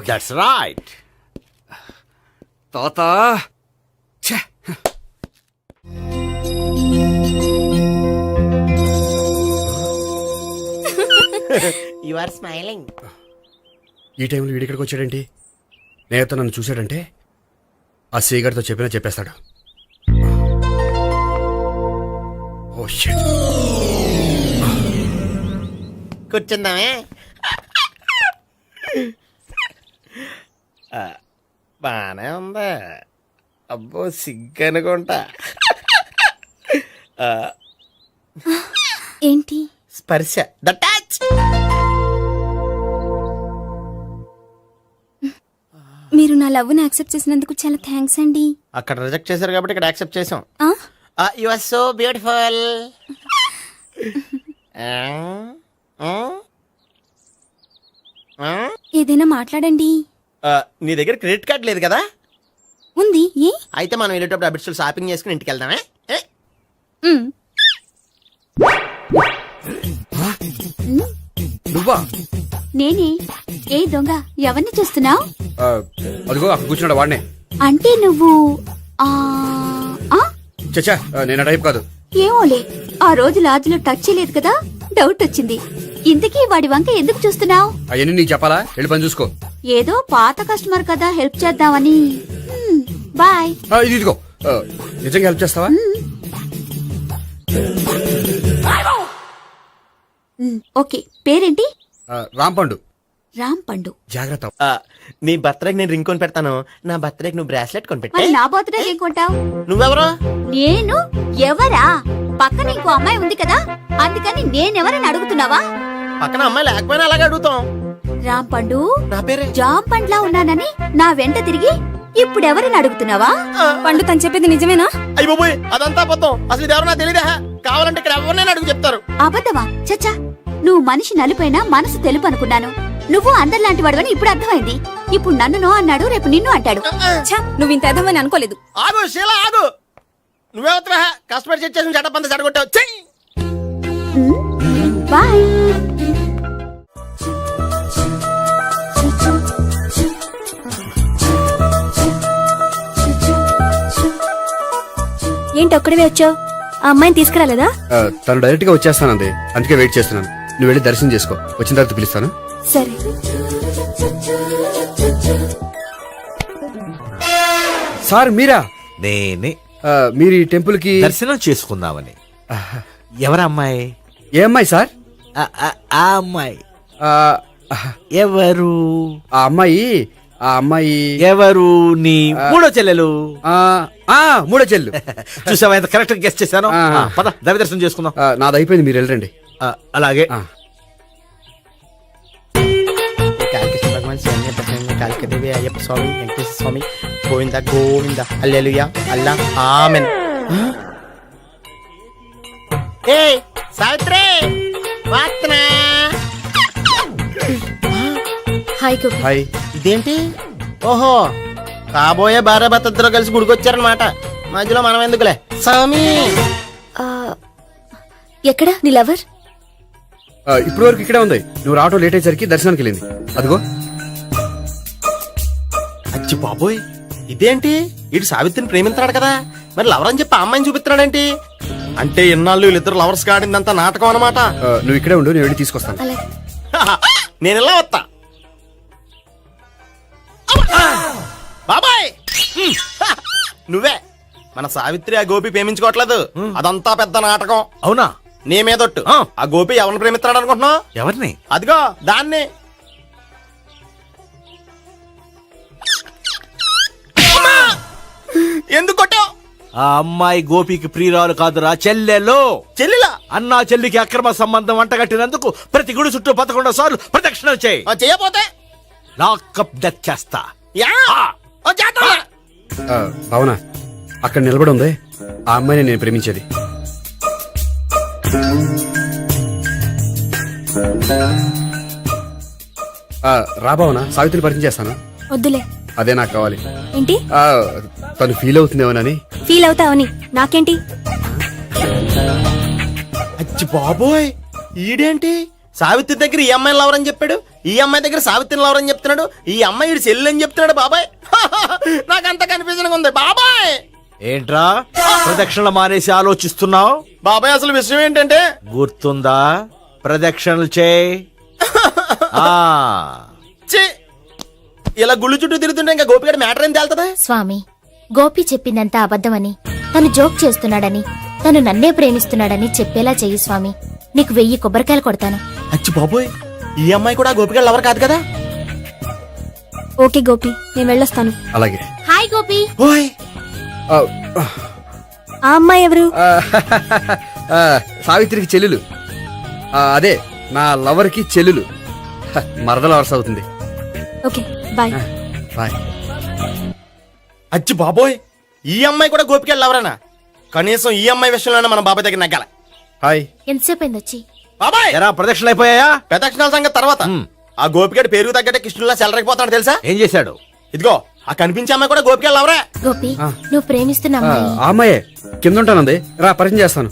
Speaker 11: that's right.
Speaker 1: తాత
Speaker 5: యు ఆర్ స్మైలింగ్.
Speaker 1: ఈ టైంలో వీడిక్కడికి వచ్చాడేంటి? నేత నన్ను చూశాడంటే ఆ సీగర్తో చెప్పేస్తాడు. Oh shit.
Speaker 5: కూర్చుందామే. బానే ఉందా? అబ్బో, సిగ్గు అనుకుంటా.
Speaker 9: ఏంటి?
Speaker 5: స్పర్శ, ద టచ్.
Speaker 9: మీరు నా లవ్ ని యాక్సెప్ట్ చేసినందుకు చాలా థ్యాంక్స్ అండి.
Speaker 5: అక్కడ రిజెక్ట్ చేశారు కాబట్టి ఇక్కడ యాక్సెప్ట్ చేసాం. You are so beautiful.
Speaker 9: ఏదైనా మాట్లాడండి.
Speaker 5: నీ దగ్గర క్రెడిట్ కార్డ్ లేదు కదా?
Speaker 9: ఉంది. ఏ?
Speaker 5: అయితే మనం వెళ్ళేటప్పుడు అబిట్స్ షాపింగ్ చేసుకుని ఇంటికి వెళ్దామే.
Speaker 1: నువ్వా?
Speaker 9: నేనే. ఏ దొంగ, ఎవరిని చూస్తున్నావు?
Speaker 1: అదిగో అక్కడ కూర్చున్నాడు, వాడినే.
Speaker 9: అంటే నువ్వు
Speaker 1: చచ్చా, నేను టైప్ కాదు.
Speaker 9: ఏమోలే, ఆ రోజు లాడ్జిలో టచ్ చేయలేదు కదా, డౌట్ వచ్చింది. ఇంతకీ వాడి వంక ఎందుకు చూస్తున్నావు?
Speaker 1: అవన్నీ నీకు చెప్పాలా? వెళ్ళి పని చూసుకో.
Speaker 9: ఏదో పాత కస్టమర్ కదా, హెల్ప్ చేద్దామని. బాయ్.
Speaker 1: ఇదిగో, నిజంగా హెల్ప్ చేస్తావా?
Speaker 9: ఓకే. పేరేంటి?
Speaker 1: రాంపండు.
Speaker 9: రాంపండు.
Speaker 1: జాగ్రత్త.
Speaker 5: నీ బర్త్డేకి నేను రింగ్ కొని పెడతాను, నా బర్త్డేకి నువ్వు బ్రాస్లెట్ కొని పెట్టే.
Speaker 9: నా బర్త్డే ఏం కొంటావు?
Speaker 5: నువ్వెవరు?
Speaker 9: నేను ఎవరా? పక్కన ఇంకో అమ్మాయి ఉంది కదా, అందుకని నేనెవరని అడుగుతున్నావా?
Speaker 5: పక్కన అమ్మాయి లేకపోయినా అలాగే అడుగుతాం.
Speaker 9: రాంపండు,
Speaker 5: నా పేరే
Speaker 9: జాం పండ్లా ఉన్నానని నా వెంట తిరిగి ఇప్పుడెవరని అడుగుతున్నావా? పండు తను చెప్పేది నిజమేనా?
Speaker 5: అయ్య బాబోయ్, అదంతా అబద్ధం. అసలు ఇది ఎవరన్నా తెలియదా? కావాలంటే ఇక్కడ ఎవరినైనా అడుగు చెప్తారు.
Speaker 9: అబద్ధమా? చచ్చా, నువ్వు మనిషి నలుపైనా మనసు తెలుపు అనుకున్నాను. నువ్వు అందరిలాంటి వాడవని ఇప్పుడు అర్థమైంది. ఇప్పుడు నన్ను నో అన్నాడు, రేపు నిన్ను అంటాడు. నువ్వు ఇంత అర్థమని అనుకోలేదు.
Speaker 5: ఆగు శీల, ఆగు. నువ్వెవరు? కస్టమర్ చేసి చెడ్డ పంత చెడగొట్టావు.
Speaker 9: బాయ్. నువ్వేంటి ఒక్కడివే వచ్చావు? ఆ అమ్మాయిని తీసుకురాలేదా?
Speaker 1: తను డైరెక్ట్ గా వచ్చేస్తానంది, అందుకే వెయిట్ చేస్తున్నాను. నువ్వు వెళ్ళి దర్శనం చేసుకో, వచ్చిన తర్వాత పిలుస్తాను.
Speaker 9: సరే.
Speaker 1: సార్ మీరా?
Speaker 13: నేనే
Speaker 1: మీరు ఈ టెంపుల్ కి
Speaker 13: దర్శనం చేసుకుందామని. ఎవరమ్మాయి?
Speaker 1: ఏ అమ్మాయి సార్?
Speaker 13: ఆ అమ్మాయి
Speaker 1: ఆ,
Speaker 13: ఎవరు?
Speaker 1: ఆ అమ్మాయి
Speaker 13: ఎవరు? నీ మూడో చెల్లెలు.
Speaker 1: మూడో చెల్లు.
Speaker 13: చూసావా ఎంత కరెక్ట్ గెస్ట్ చేశాను.
Speaker 1: ఆ.
Speaker 13: పద దైవ దర్శనం చేసుకుందాం.
Speaker 1: నాది అయిపోయింది, మీరు వెళ్ళండి.
Speaker 13: అలాగే.
Speaker 11: కాళికేశ్వర భగవాన్ శరణ్య ప్రసన్న కాళికదేవి అయ్యప్ప స్వామి వెంకటేశ్వర స్వామి గోవింద గోవింద హల్లెలూయా అల్లా ఆమెన్. ఏ సావిత్రి వాత్నా.
Speaker 9: హాయ్ గోపి.
Speaker 1: హాయ్.
Speaker 11: ఇదేంటి? ఓహో, కాబోయే భార్య భర్త ఇద్దరు కలిసి గుడికొచ్చారనమాట. మధ్యలో మనం ఎందుకులే స్వామి.
Speaker 9: ఆ, ఎక్కడ నీ లవర్?
Speaker 1: ఇప్పటి వరకు ఇక్కడే ఉంది. నువ్వు రావటం లేట్ అయ్యేసరికి దర్శనానికి వెళ్ళింది. అదిగో.
Speaker 11: అచ్చి బాబోయ్, ఇదేంటి? ఇటు సావిత్రిని ప్రేమిస్తున్నాడు కదా, మరి లవర్ అని చెప్పి ఆ అమ్మాయిని చూపిస్తున్నాడేంటి? అంటే ఇన్నాళ్ళు వీళ్ళిద్దరు లవర్స్ కాడిందంతా నాటకం అనమాట.
Speaker 1: నువ్వు ఇక్కడే ఉండు, నేను వెళ్ళి తీసుకొస్తాను.
Speaker 9: అలాగే.
Speaker 11: నేను ఇలా వస్తా. బాబాయ్ నువ్వే మన సావిత్రి ఆ గోపి ప్రేమించుకోవట్లేదు, అదంతా పెద్ద నాటకం.
Speaker 13: అవునా?
Speaker 11: నీ మీదొట్టు. ఆ గోపి ఎవరిని ప్రేమిస్తున్నాడు అనుకుంటున్నావు?
Speaker 13: ఎవరిని?
Speaker 11: అదిగో దాన్ని. ఎందుకు కొట్టావు?
Speaker 13: ఆ అమ్మాయి గోపికి ప్రియురాలు కాదురా, చెల్లెలు.
Speaker 11: చెల్లిలా?
Speaker 13: అన్నా చెల్లికి అక్రమ సంబంధం వంటగట్టినందుకు ప్రతి గుడి చుట్టూ 11 సార్లు ప్రదక్షిణలు చేయి.
Speaker 11: చేయపోతే
Speaker 13: లాకప్ డెత్ చేస్తా.
Speaker 1: అవునా? అక్కడ నిలబడి ఉంది ఆ అమ్మాయిని నేను ప్రేమించేది. రాబావునా, సావిత్రిని పరిచయం చేస్తాను.
Speaker 9: వద్దులే.
Speaker 1: అదే నాకు కావాలి.
Speaker 9: ఏంటి?
Speaker 1: తను ఫీల్ అవుతుందేమోనని.
Speaker 9: ఫీల్ అవుతావని నాకేంటి?
Speaker 11: అచ్చి బాబోయ్, ఈడేంటి సావిత్రి దగ్గర ఈ అమ్మాయిని లవర్ అని చెప్పాడు, ఈ అమ్మాయి దగ్గర సావిత్రిని లవర్ అని చెప్తున్నాడు, ఈ అమ్మాయి ఈడు చెల్లి అని చెప్తున్నాడు. బాబాయ్ నాకంత కన్ఫ్యూజన్ ఉంది బాబాయ్.
Speaker 13: ఏంట్రా ప్రదక్షిణలు మానేసి ఆలోచిస్తున్నావు?
Speaker 11: బాబాయ్ అసలు విషయం ఏంటంటే,
Speaker 13: గుర్తుందా? ప్రదక్షిణలు చేయి.
Speaker 11: ఇలా గుళ్ళు చుట్టూ తిరుగుతుంటే ఇంకా గోపిగడ మ్యాటర్ ఏం తేలుతుందా?
Speaker 14: స్వామి, గోపి చెప్పిందంతా అబద్ధమని, తను జోక్ చేస్తున్నాడని, తను నన్నే ప్రేమిస్తున్నాడని చెప్పేలా చెయ్యి స్వామి. నీకు 1000 కొబ్బరికాయలు కొడతాను.
Speaker 11: అచ్చి బాబోయ్, ఈ అమ్మాయి కూడా గోపిగడ లవర్ కాదు కదా?
Speaker 9: ఓకే గోపి, నేను వెళ్ళొస్తాను.
Speaker 1: అలాగే.
Speaker 14: హాయ్ గోపి.
Speaker 11: ఓయ్
Speaker 9: ఆ అమ్మాయి ఎవరు?
Speaker 1: సావిత్రికి చెల్లెలు. అదే నా లవర్ కి చెల్లెలు. మరద లవర్స్ అవుతుంది.
Speaker 9: Okay bye.
Speaker 1: బాయ్.
Speaker 11: అచ్చి బాబోయ్, ఈ అమ్మాయి కూడా గోపిగడ లవరేనా? కనీసం ఈ అమ్మాయి విషయంలోనే మన బాబాయ్ దగ్గర నగ్గాల.
Speaker 1: హాయ్.
Speaker 14: ఎంతసేపు అయింది వచ్చి?
Speaker 11: బాబాయ్
Speaker 13: ఎరా ప్రదక్షిణలు అయిపోయాయా?
Speaker 11: ప్రదక్షిణాల సంగతి తర్వాత. ఆ గోపిగడ పేరు తగ్గట్టే కృష్ణులా చెలరైపోతాడు తెలుసా?
Speaker 13: ఏం చేశాడు?
Speaker 11: ఇదిగో ఆ కనిపించే అమ్మాయి కూడా గోపిగడ లవరే.
Speaker 14: గోపి, నువ్వు ప్రేమిస్తున్న అమ్మాయి
Speaker 1: ఆ అమ్మాయే కింద ఉంటానంది. రా పరిచయం చేస్తాను.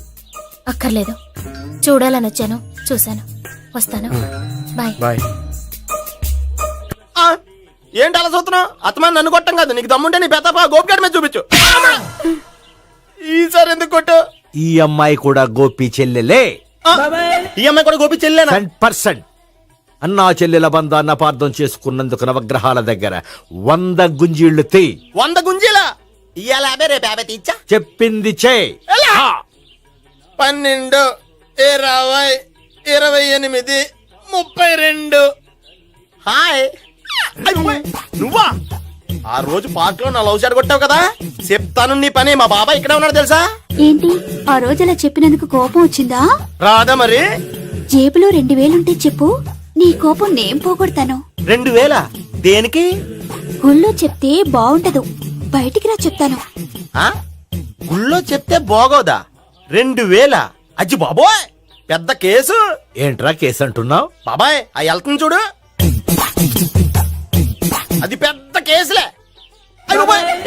Speaker 14: అక్కర్లేదు, చూడాలని వచ్చాను, చూశాను, వస్తాను. బాయ్.
Speaker 1: బాయ్.
Speaker 11: ఏంటి అలా చూస్తున్నావు? అత్తమా నన్ను కొట్టం కాదు, నీకు దమ్ముంటే నీ పెద్దపా గోపిగడ మీద చూపించు. ఈసారి ఎందుకు కొట్టు?
Speaker 13: ఈ అమ్మాయి కూడా గోపి చెల్లెలే.
Speaker 11: ఈ అమ్మాయి కూడా గోపి చెల్లెనా?
Speaker 13: 100%. అన్నా చెల్లెల బంధాన్ని అపార్థం చేసుకున్నందుకు నవగ్రహాల దగ్గర 100 గుంజీళ్లు తీ.
Speaker 11: 100 గుంజీలా? ఇవాళ 50 రేపు 50 తీచ్చా.
Speaker 13: చెప్పింది చే.
Speaker 11: 12, 20, 28, 32. హాయ్. నువ్వా? ఆ రోజు పార్క్ లో నా లవ్ షాట్ కొట్టావు కదా, చెప్తాను నీ పని. మా బాబాయ్ ఇక్కడే ఉన్నాడు తెలుసా?
Speaker 14: ఏంటి ఆ రోజు అలా చెప్పినందుకు కోపం వచ్చిందా?
Speaker 11: రాదా మరి?
Speaker 14: జేబులో 2000 ఉంటే చెప్పు, నీ కోపం నేను పోగొడతాను.
Speaker 11: 2000 దేనికి?
Speaker 14: గుళ్ళో చెప్తే బాగుంటదు, బయటికి రా చెప్తాను.
Speaker 11: గుళ్ళో చెప్తే బాగోదా? 2000? అజ్జి బాబోయ్, పెద్ద కేసు.
Speaker 13: ఏంట్రా కేసు అంటున్నావు?
Speaker 11: బాబాయ్ ఆ వెళ్తుంది చూడు, అది పెద్ద కేసులే.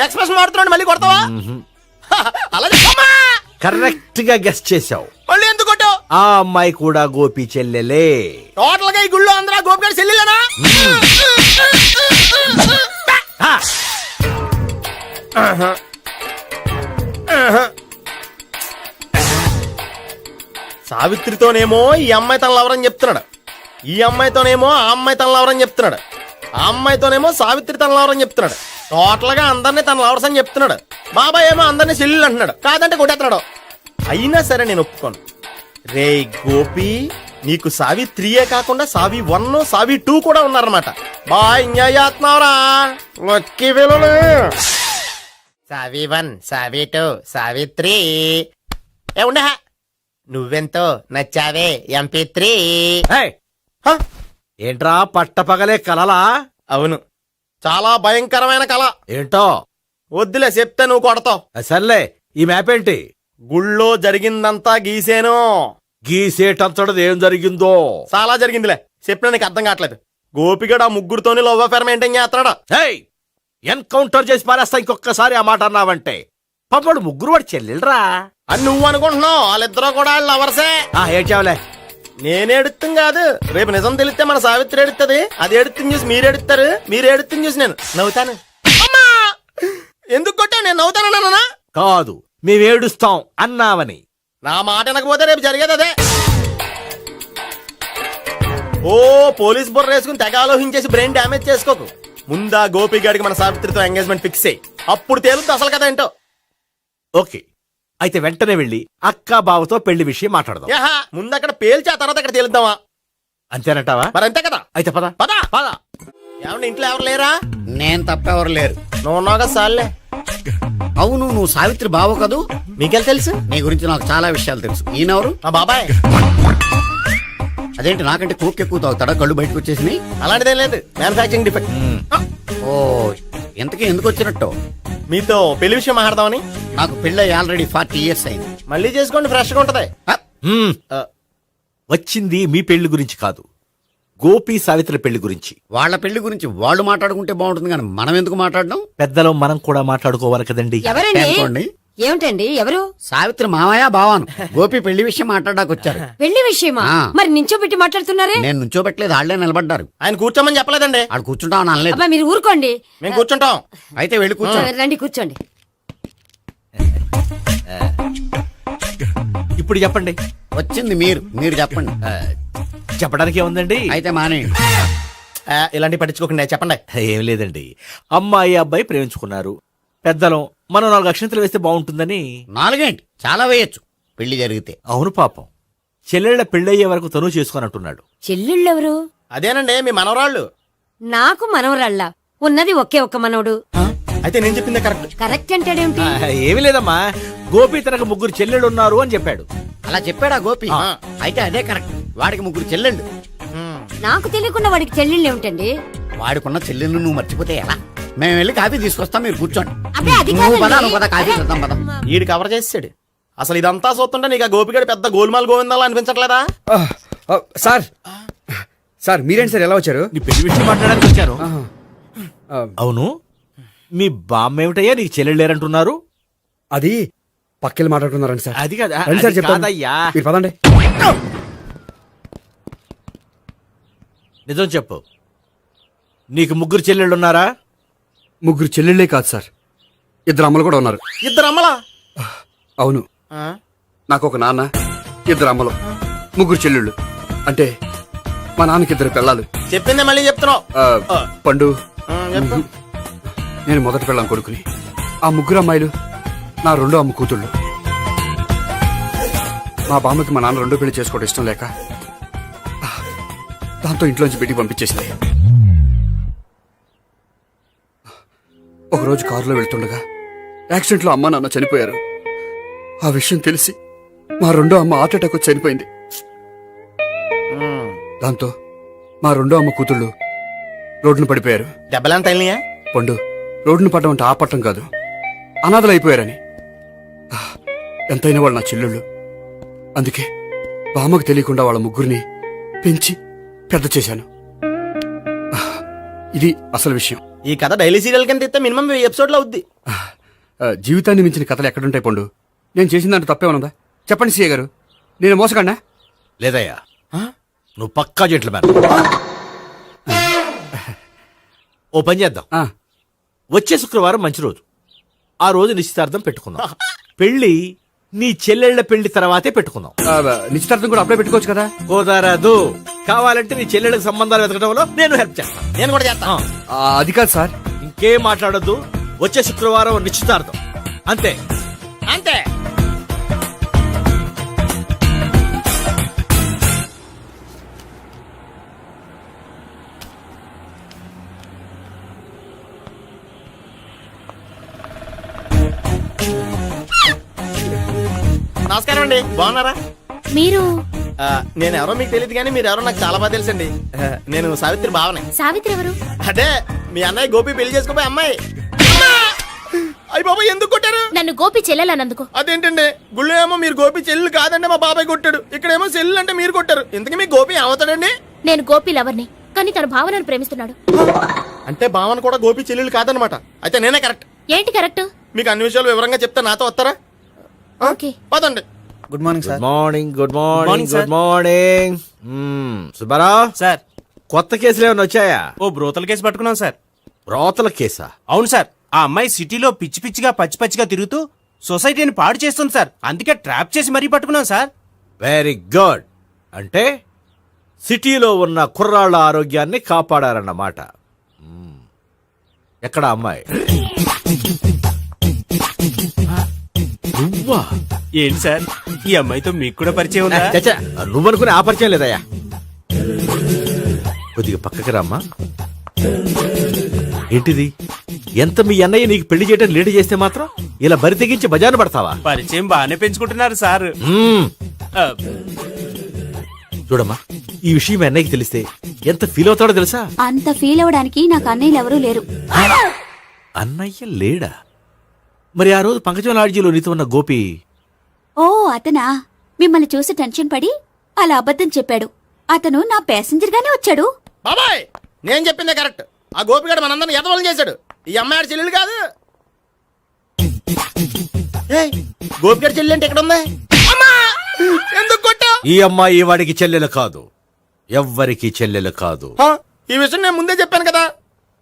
Speaker 11: ఎక్స్ప్రెస్ మాడుతున్నాడు, మళ్ళీ కొడతావా? అలా
Speaker 13: కరెక్ట్ గా గెస్ట్ చేశావు.
Speaker 11: మళ్ళీ ఎందుకు కొట్టావు?
Speaker 13: ఆ అమ్మాయి కూడా గోపి చెల్లెలే.
Speaker 11: టోటల్ గా ఈ గుళ్ళో అందరూ గోపిగాడి చెల్లెలేనా? సావిత్రితోనేమో ఈ అమ్మాయి తన లవరని చెప్తున్నాడు, ఈ అమ్మాయితోనేమో ఆ అమ్మాయి తన లవరని చెప్తున్నాడు, ఆ అమ్మాయితోనేమో సావిత్రి తన లవరని చెప్తున్నాడు. టోటల్ గా అందరినీ తన లవర్స్ అని చెప్తున్నాడు. బాబాయ్ ఏమో అందరినీ చెల్లెలు అంటున్నాడు, కాదంటే కొట్టేస్తున్నాడు. అయినా సరే నేను ఒప్పుకోను. రే గోపి, నీకు సావి3 కాకుండా సావి1, సావి2 కూడా ఉన్నారన్నమాట. బాయ్ ఎంజాయ్ చేస్తున్నావురా. లక్కీ పిల్లలు. సావి1, సావి2, సావి3. ఏ ఉండే, నువ్వెంతో నచ్చావే MP3.
Speaker 13: ఏయ్, ఏంట్రా పట్టపగలే కలలా?
Speaker 11: అవును, చాలా భయంకరమైన కళ.
Speaker 13: ఏంటో
Speaker 11: వద్దులే, చెప్తే నువ్వు కొడతావు.
Speaker 13: సర్లే, ఈ మ్యాప్ ఏంటి?
Speaker 11: గుళ్ళో జరిగిందంతా గీసేను.
Speaker 13: గీసేటంతటది ఏం జరిగిందో?
Speaker 11: చాలా జరిగిందిలే, చెప్పినా నీకు అర్థం కావట్లేదు. గోపిగడు ఆ ముగ్గురుతోని లవ్ అఫేర్ మెయింటైన్ చేస్తాడా.
Speaker 13: ఏయ్, ఎన్కౌంటర్ చేసి పారేస్తా ఇంకొకసారి ఆ మాట అన్నావంటే. పాపడు ముగ్గురు వాడు చెల్లెలరా
Speaker 11: అని నువ్వు అనుకుంటున్నావు. వాళ్ళిద్దరూ కూడా లవర్సే.
Speaker 13: ఏడ్చావులే.
Speaker 11: నేనే ఎడుతుంది కాదు, రేపు నిజం తెలిస్తే మన సావిత్రి ఎడుతుంది. అది ఎడుతుంది చూసి మీరు ఎడుతారు, మీరు ఎడుతుంది చూసి నేను నవ్వుతాను. అమ్మా! ఎందుకు కొట్టా? నేను నవ్వుతానన్నా?
Speaker 13: కాదు, మేమేడుస్తాం అన్నావని.
Speaker 11: నా మాట వినకపోతే రేపు జరిగేది అదే. ఓ పోలీస్ బుర్ర వేసుకుని తెగ ఆలోచించేసి బ్రెయిన్ డ్యామేజ్ చేసుకోకు. ముందా గోపిగాడికి మన సావిత్రితో ఎంగేజ్మెంట్ ఫిక్స్ అయ్యి అప్పుడు తేలుతుంది అసలు కదా ఏంటో.
Speaker 13: ఓకే, అయితే వెంటనే వెళ్ళి అక్క బావతో పెళ్లి విషయం మాట్లాడదాం.
Speaker 11: యహా, ముందు అక్కడ పేల్చి ఆ తర్వాత అక్కడ తేలుద్దామా?
Speaker 13: అంతేనంటావా?
Speaker 11: మరి అంతే కదా.
Speaker 13: అయితే పద
Speaker 11: పద.
Speaker 13: పద.
Speaker 11: ఏమన్నా ఇంట్లో ఎవరు లేరా?
Speaker 3: నేను తప్పెవరు లేరు.
Speaker 11: నువ్వు ఉన్నావు కదా సార్లే.
Speaker 3: అవును, నువ్వు సావిత్రి బావ కదూ?
Speaker 11: మీకెళ్ళి తెలుసు?
Speaker 3: నీ గురించి నాకు చాలా విషయాలు తెలుసు. ఈయనెవరు?
Speaker 11: మా బాబాయ్.
Speaker 3: అదేంటి నాకంటే కోక్ ఎక్కువ తాగుతాడా? కళ్ళు బయటకు వచ్చేసినాయి.
Speaker 11: అలాంటిదేం లేదు, మ్యానుఫాక్చరింగ్ డిఫెక్ట్.
Speaker 3: ఓ, ఇంతకీ ఎందుకు వచ్చినట్టు?
Speaker 11: మీతో పెళ్లి విషయం మాట్లాడదామని.
Speaker 3: నాకు పెళ్ళి ఆల్రెడీ 40 years అయింది.
Speaker 11: మళ్ళీ చేసుకోండి, ఫ్రెష్ గా ఉంటది.
Speaker 13: వచ్చింది మీ పెళ్లి గురించి కాదు, గోపి సావిత్రి పెళ్లి గురించి.
Speaker 3: వాళ్ళ పెళ్లి గురించి వాళ్ళు మాట్లాడుకుంటే బాగుంటుంది, కానీ మనం ఎందుకు మాట్లాడడం?
Speaker 13: పెద్దలో మనం కూడా మాట్లాడుకోవాలి కదండి.
Speaker 2: ఎవరండి?
Speaker 3: అనుకోండి.
Speaker 2: ఏమిటండి? ఎవరు?
Speaker 3: సావిత్రి మామయ్య బావాను. గోపి పెళ్లి విషయం మాట్లాడడానికి వచ్చారు.
Speaker 2: పెళ్లి విషయమా?
Speaker 3: ఆ.
Speaker 2: మరి నించోబెట్టి మాట్లాడుతున్నారే?
Speaker 3: నేను నుంచోబెట్టలేదు, ఆళ్లే నిలబడ్డారు.
Speaker 11: ఆయన కూర్చోమని చెప్పలేదండి.
Speaker 3: ఆడు కూర్చుంటామని అనలేదు.
Speaker 2: అబ్బా, మీరు ఊరుకోండి.
Speaker 11: మేము కూర్చుంటాం.
Speaker 3: అయితే వెళ్ళి కూర్చో.
Speaker 2: రండి, కూర్చోండి.
Speaker 13: ఇప్పుడు చెప్పండి.
Speaker 3: వచ్చింది మీరు, మీరు చెప్పండి.
Speaker 13: చెప్పడానికి ఏముందండి?
Speaker 3: అయితే మానేయండి.
Speaker 11: ఇలాంటివి పట్టించుకోకుండా చెప్పండి.
Speaker 13: ఏం లేదండి, అమ్మాయి అబ్బాయి ప్రేమించుకున్నారు. పెద్దలం మనం 4 అక్షంతలు వేస్తే బాగుంటుందని.
Speaker 3: 4 ఏంటి, చాలా వేయొచ్చు పెళ్లి జరిగితే.
Speaker 13: అవును, పాపం చెల్లెళ్ళ పెళ్ళయ్యే వరకు తను చేసుకున్నట్టున్నాడు.
Speaker 2: చెల్లెళ్ళెవరు?
Speaker 11: అదేనండి మీ మనవరాళ్ళు.
Speaker 2: నాకు మనవరాళ్ళ ఉన్నది ఒకే ఒక్క మనవడు.
Speaker 11: అయితే నేను చెప్పిందే కరెక్ట్.
Speaker 2: కరెక్ట్ అంటాడేమిటి?
Speaker 13: ఏమీ లేదమ్మా, గోపి తనకు 3 చెల్లెళ్ళు ఉన్నారు అని చెప్పాడు.
Speaker 3: అలా చెప్పాడా గోపి? అయితే అదే కరెక్ట్. వాడికి 3 చెల్లెళ్ళు.
Speaker 2: నాకు తెలియకుండా వాడికి చెల్లెళ్ళు ఏమిటండి?
Speaker 3: వాడికున్న చెల్లెళ్ళు నువ్వు మర్చిపోతే ఎలా? మేము వెళ్ళి కాఫీ తీసుకొస్తాం, మీరు కూర్చోండి.
Speaker 2: అబ్బే, అది
Speaker 3: నువ్వు పద,
Speaker 2: కాదండి.
Speaker 3: నువ్వు పద, కాఫీ చేద్దాం పద.
Speaker 11: ఈడు కవర్ చేసాడు. అసలు ఇదంతా చూస్తుంటే నీకు ఆ గోపిగడు పెద్ద గోల్మాల్ గోవిందాలు అనిపించట్లేదా?
Speaker 1: సార్ సార్ మీరేంటి సార్ ఎలా వచ్చారు?
Speaker 13: నీ పెళ్లి విషయం మాట్లాడడానికి వచ్చాను. అవును, మీ బామ్మ ఏమిటయ్యా నీకు చెల్లెళ్ళు లేరంటున్నారు?
Speaker 1: అది పక్కెళ్ళి మాట్లాడుకున్నారండి సార్.
Speaker 13: అది కాదా?
Speaker 1: రండి సార్,
Speaker 13: అది
Speaker 1: చెప్తాను.
Speaker 13: కాదయ్యా.
Speaker 1: మీరు పదండి.
Speaker 13: నిజం చెప్పు, నీకు 3 చెల్లెళ్ళు ఉన్నారా?
Speaker 1: 3 చెల్లెళ్ళే కాదు సార్, 2 అమ్మలు కూడా ఉన్నారు.
Speaker 11: 2 అమ్మలా?
Speaker 1: అవును, నాకు ఒక నాన్న, 2 అమ్మలు, 3 చెల్లెళ్ళు. అంటే మా నాన్నకి 2 పిల్లలు.
Speaker 11: చెప్పిందే మళ్ళీ చెప్తున్నావు.
Speaker 1: పండు,
Speaker 11: చెప్పు.
Speaker 1: నేను మొదటి పెళ్ళాం కొడుకుని. ఆ 3 అమ్మాయిలు నా 2వ అమ్మ కూతుళ్ళు. మా బామ్మకి మా నాన్న 2వ పెళ్లి చేసుకోవడం ఇష్టం లేక దాంతో ఇంట్లోంచి బిడ్డికి పంపించేసింది. ఒకరోజు కారులో వెళ్తుండగా యాక్సిడెంట్లో అమ్మ నాన్న చనిపోయారు. ఆ విషయం తెలిసి మా 2వ అమ్మ హార్ట్ అటాక్ వచ్చి చనిపోయింది. దాంతో మా 2వ అమ్మ కూతుళ్ళు రోడ్డును పడిపోయారు.
Speaker 11: దెబ్బలంత తగిలినాయా?
Speaker 1: పండు, రోడ్డును పడ్డం అంటే ఆపట్టం కాదు, అనాథలు అయిపోయారని. ఎంతైనా వాళ్ళు నా చెల్లెళ్ళు. అందుకే బామ్మకు తెలియకుండా వాళ్ళ 3 పెంచి పెద్ద చేశాను. ఇది అసలు విషయం.
Speaker 11: ఈ కథ డైలీ సీరియల్ కింద ఇస్తే మినిమం 1000 ఎపిసోడ్లు అవుద్ది.
Speaker 1: జీవితాన్ని మించిన కథలు ఎక్కడుంటాయి పండు? నేను చేసిన దాంట్లో తప్పేమనుందా? చెప్పండి సీఏ గారు, నేను మోసగండా?
Speaker 13: లేదయ్యా, నువ్వు పక్కా జెంట్లమ్యాన్. ఓ పని చేద్దాం, వచ్చే శుక్రవారం మంచి రోజు. ఆ రోజు నిశ్చితార్థం పెట్టుకుందాం. పెళ్లి నీ చెల్లెళ్ల పెళ్లి తర్వాతే పెట్టుకుందాం.
Speaker 1: నిశ్చితార్థం కూడా అప్లై పెట్టుకోవచ్చు కదా.
Speaker 13: కుదరదు. కావాలంటే నీ చెల్లెళ్ళకి సంబంధాలు వెతకడంలో నేను హెల్ప్ చేస్తాను.
Speaker 11: నేను కూడా చేస్తా.
Speaker 1: అది కాదు సార్.
Speaker 13: ఇంకేం మాట్లాడొద్దు. వచ్చే శుక్రవారం నిశ్చితార్థం. అంతే.
Speaker 11: అంతే. నమస్కారం అండి, బాగున్నారా?
Speaker 14: మీరు
Speaker 11: నేను ఎవరో మీకు తెలియదు కానీ మీరు ఎవరో నాకు చాలా బాగా తెలుసండి. నేను సావిత్రి బావనే.
Speaker 14: సావిత్రి ఎవరు?
Speaker 11: అదే మీ అన్నయ్య గోపి పెళ్లి చేసుకోపోయి అమ్మాయి. అయ్యి బాబా ఎందుకు కొట్టారు?
Speaker 14: నన్ను గోపి చెల్లెలన్నందుకు.
Speaker 11: అదేంటండి, గుళ్ళు ఏమో మీరు గోపి చెల్లి కాదండి మా బాబాయ్ కొట్టాడు, ఇక్కడేమో చెల్లి అంటే మీరు కొట్టారు. ఇంతకీ మీ గోపి ఏమవుతాడండి?
Speaker 14: నేను గోపి లవర్ని, కానీ తన భావనను ప్రేమిస్తున్నాడు.
Speaker 11: అంటే భావన కూడా గోపి చెల్లెలు కాదనమాట. అయితే నేనే కరెక్ట్.
Speaker 14: ఏంటి కరెక్ట్?
Speaker 11: మీకు అన్ని విషయాలు వివరంగా చెప్తే నాతో వస్తారా?
Speaker 14: ఓకే.
Speaker 11: పదండి.
Speaker 12: Good morning
Speaker 13: good morning. Good morning. Good morning. Subbarao
Speaker 12: sir,
Speaker 13: కొత్త కేసులు ఏమైనా వచ్చాయా?
Speaker 12: ఓ బ్రోతల కేసు పట్టుకున్నాం సార్.
Speaker 13: రోతల కేసా?
Speaker 12: అవును సార్. ఆ అమ్మాయి సిటీలో పిచ్చి పిచ్చిగా పచ్చి పచ్చిగా తిరుగుతూ సొసైటీని పాడు చేస్తుంది సార్. అందుకే ట్రాప్ చేసి మరీ పట్టుకున్నాం సార్.
Speaker 13: Very good. అంటే సిటీలో ఉన్న కుర్రాళ్ళ ఆరోగ్యాన్ని కాపాడారన్నమాట. ఎక్కడ అమ్మాయి? నువ్వా?
Speaker 12: ఏంటి సార్, ఈ అమ్మాయితో మీకు కూడా పరిచయం ఉందా?
Speaker 13: చచ్చా, నువ్వనుకునే ఆ పరిచయం లేదయ్యా. కొద్దిగా పక్కకి రామ్మా. ఏంటిది? ఎంత మీ అన్నయ్య నీకు పెళ్లి చేయడం లేట్ చేస్తే మాత్రం ఇలా బరి తెగించి బజారు పడతావా?
Speaker 12: పరిచయం బాగానే పెంచుకుంటున్నారు సార్.
Speaker 13: చూడమ్మా, ఈ విషయం మీ అన్నయ్యకి తెలిస్తే ఎంత ఫీల్ అవుతాడో తెలుసా?
Speaker 14: అంత ఫీల్ అవడానికి నాకు అన్నయ్యలు ఎవరూ లేరు.
Speaker 13: అన్నయ్య లేడా? మరి ఆ రోజు పంకజం లాడ్జీలో నీతో ఉన్న గోపి?
Speaker 14: ఓ అతనా? మిమ్మల్ని చూసి టెన్షన్ పడి అలా అబద్ధం చెప్పాడు. అతను నా ప్యాసింజర్ గానే వచ్చాడు.
Speaker 11: బాబాయ్ నేను చెప్పిందే కరెక్ట్. ఆ గోపిగాడు మనందరిని ఎదవలం చేశాడు. ఈ అమ్మాయి చెల్లెలు కాదు. గోపిగాడి చెల్లెలు అంటే ఎక్కడ ఉంది? ఎందుకు కొట్టా?
Speaker 13: ఈ అమ్మాయి వాడికి చెల్లెలు కాదు, ఎవ్వరికి చెల్లెలు కాదు.
Speaker 11: ఈ విషయం నేను ముందే చెప్పాను కదా.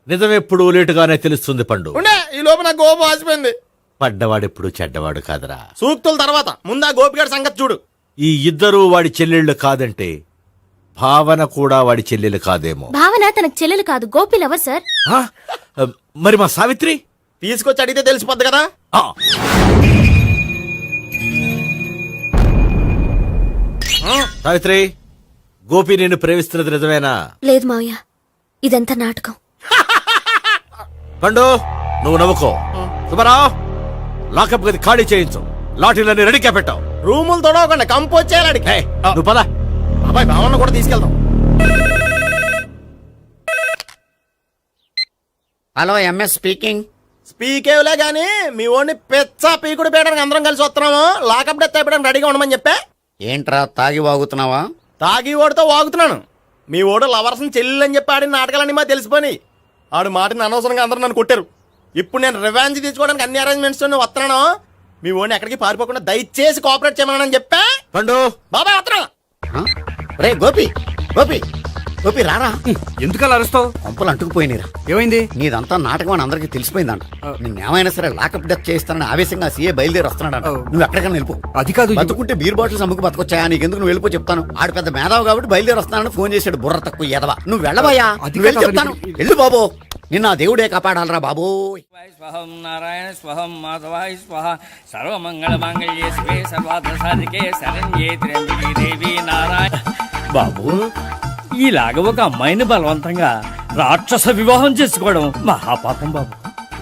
Speaker 13: నిజమెప్పుడు లేటుగానే తెలుస్తుంది పండు.
Speaker 11: ఉండే ఈ లోపు నాకు గోపం ఆసిపోయింది.
Speaker 13: పడ్డవాడెప్పుడు చెడ్డవాడు కాదురా.
Speaker 11: సూక్తుల తర్వాత ముందు ఆ గోపిగాడి సంగతి చూడు.
Speaker 13: ఈ ఇద్దరూ వాడి చెల్లెళ్ళు కాదంటే భావన కూడా వాడి చెల్లెలు కాదేమో.
Speaker 14: భావన తనకు చెల్లెలు కాదు, గోపి లవర్ సార్.
Speaker 13: ఆ? మరి మా సావిత్రి?
Speaker 11: తీసుకొచ్చి అడిగితే తెలిసిపోద్ది కదా.
Speaker 13: ఆ. సావిత్రి, గోపి నేను ప్రేమిస్తున్నది నిజమేనా?
Speaker 9: లేదు మావయ్య, ఇదంతా నాటకం.
Speaker 13: పండు, నువ్వు నవ్వుకో. సుబ్బారావు, లాకప్ గది ఖాళీ చేయించు. లాఠీలన్నీ రెడీగా పెట్టావు.
Speaker 11: రూములు తొడవకుండా కంపోజ్ చేయాలి.
Speaker 13: నువ్వు పద.
Speaker 11: అబ్బాయి భావన కూడా తీసుకెళ్దాం.
Speaker 3: Hello, MS speaking.
Speaker 11: స్పీకేవ్లే గానీ మీ ఓడిని పెచ్చా పీకుడు పేయడానికి అందరం కలిసి వస్తున్నాము. లాకప్ డెత్ అయిపోయడానికి రెడీగా ఉండమని చెప్పే.
Speaker 3: ఏంట్రా తాగి వాగుతున్నావా?
Speaker 11: తాగి ఓడితో వాగుతున్నాను. మీ ఓడు లవర్స్ని చెల్లెలు అని చెప్పి ఆడిన నాటకాలన్నీ మా తెలిసిపోయి ఆడు మాటని అనవసరంగా అందరూ నన్ను కొట్టారు. ఇప్పుడు నేను రివెంజ్ తీసుకోవడానికి అన్ని అరేంజ్మెంట్స్ వస్తున్నాను. మీ ఓడిని ఎక్కడికి పారిపోకుండా దయచేసి కోఆపరేట్ చేయమని చెప్పా.
Speaker 13: పండు
Speaker 11: బాబాయ్ వస్తున్నా.
Speaker 3: రే గోపి, గోపి, గోపి రారా.
Speaker 1: ఎందుకలా అరుస్తావు?
Speaker 3: పంపులు అంటుకుపోయినరా.
Speaker 1: ఏమైంది?
Speaker 3: నీదంతా నాటకం అని అందరికి తెలిసిపోయిందంట. నిన్నేమైనా సరే లాకప్ డెత్ చేస్తానని ఆవేశంగా సీఏ బయలుదేరి వస్తున్నాడంట. నువ్వు ఎక్కడికైనా వెళ్ళిపో.
Speaker 1: అది కాదు,
Speaker 3: బతుకుంటే బీర్ బాటిల్స్ అమ్ముకు బతకొచ్చాయా? నీకెందుకు? నువ్వు వెళ్ళిపో చెప్తాను. ఆడు పెద్ద మేధావు కాబట్టి బయలుదేరి వస్తానని ఫోన్ చేశాడు. బుర్ర తక్కువ ఎదవా. నువ్వు వెళ్ళబోయా? చెప్తాను వెళ్ళు బాబో. నిన్న దేవుడే కాపాడాలరా బాబో.
Speaker 6: స్వహం నారాయణ స్వహం మాధవాయ స్వహ సర్వమంగళ మాంగళ్యే శివే సర్వార్థ సాధికే శరణ్యే త్ర్యంబకే దేవి నారాయణ. బాబు, ఇలాగ ఒక అమ్మాయిని బలవంతంగా రాక్షస వివాహం చేసుకోవడం మహాపాపం బాబు.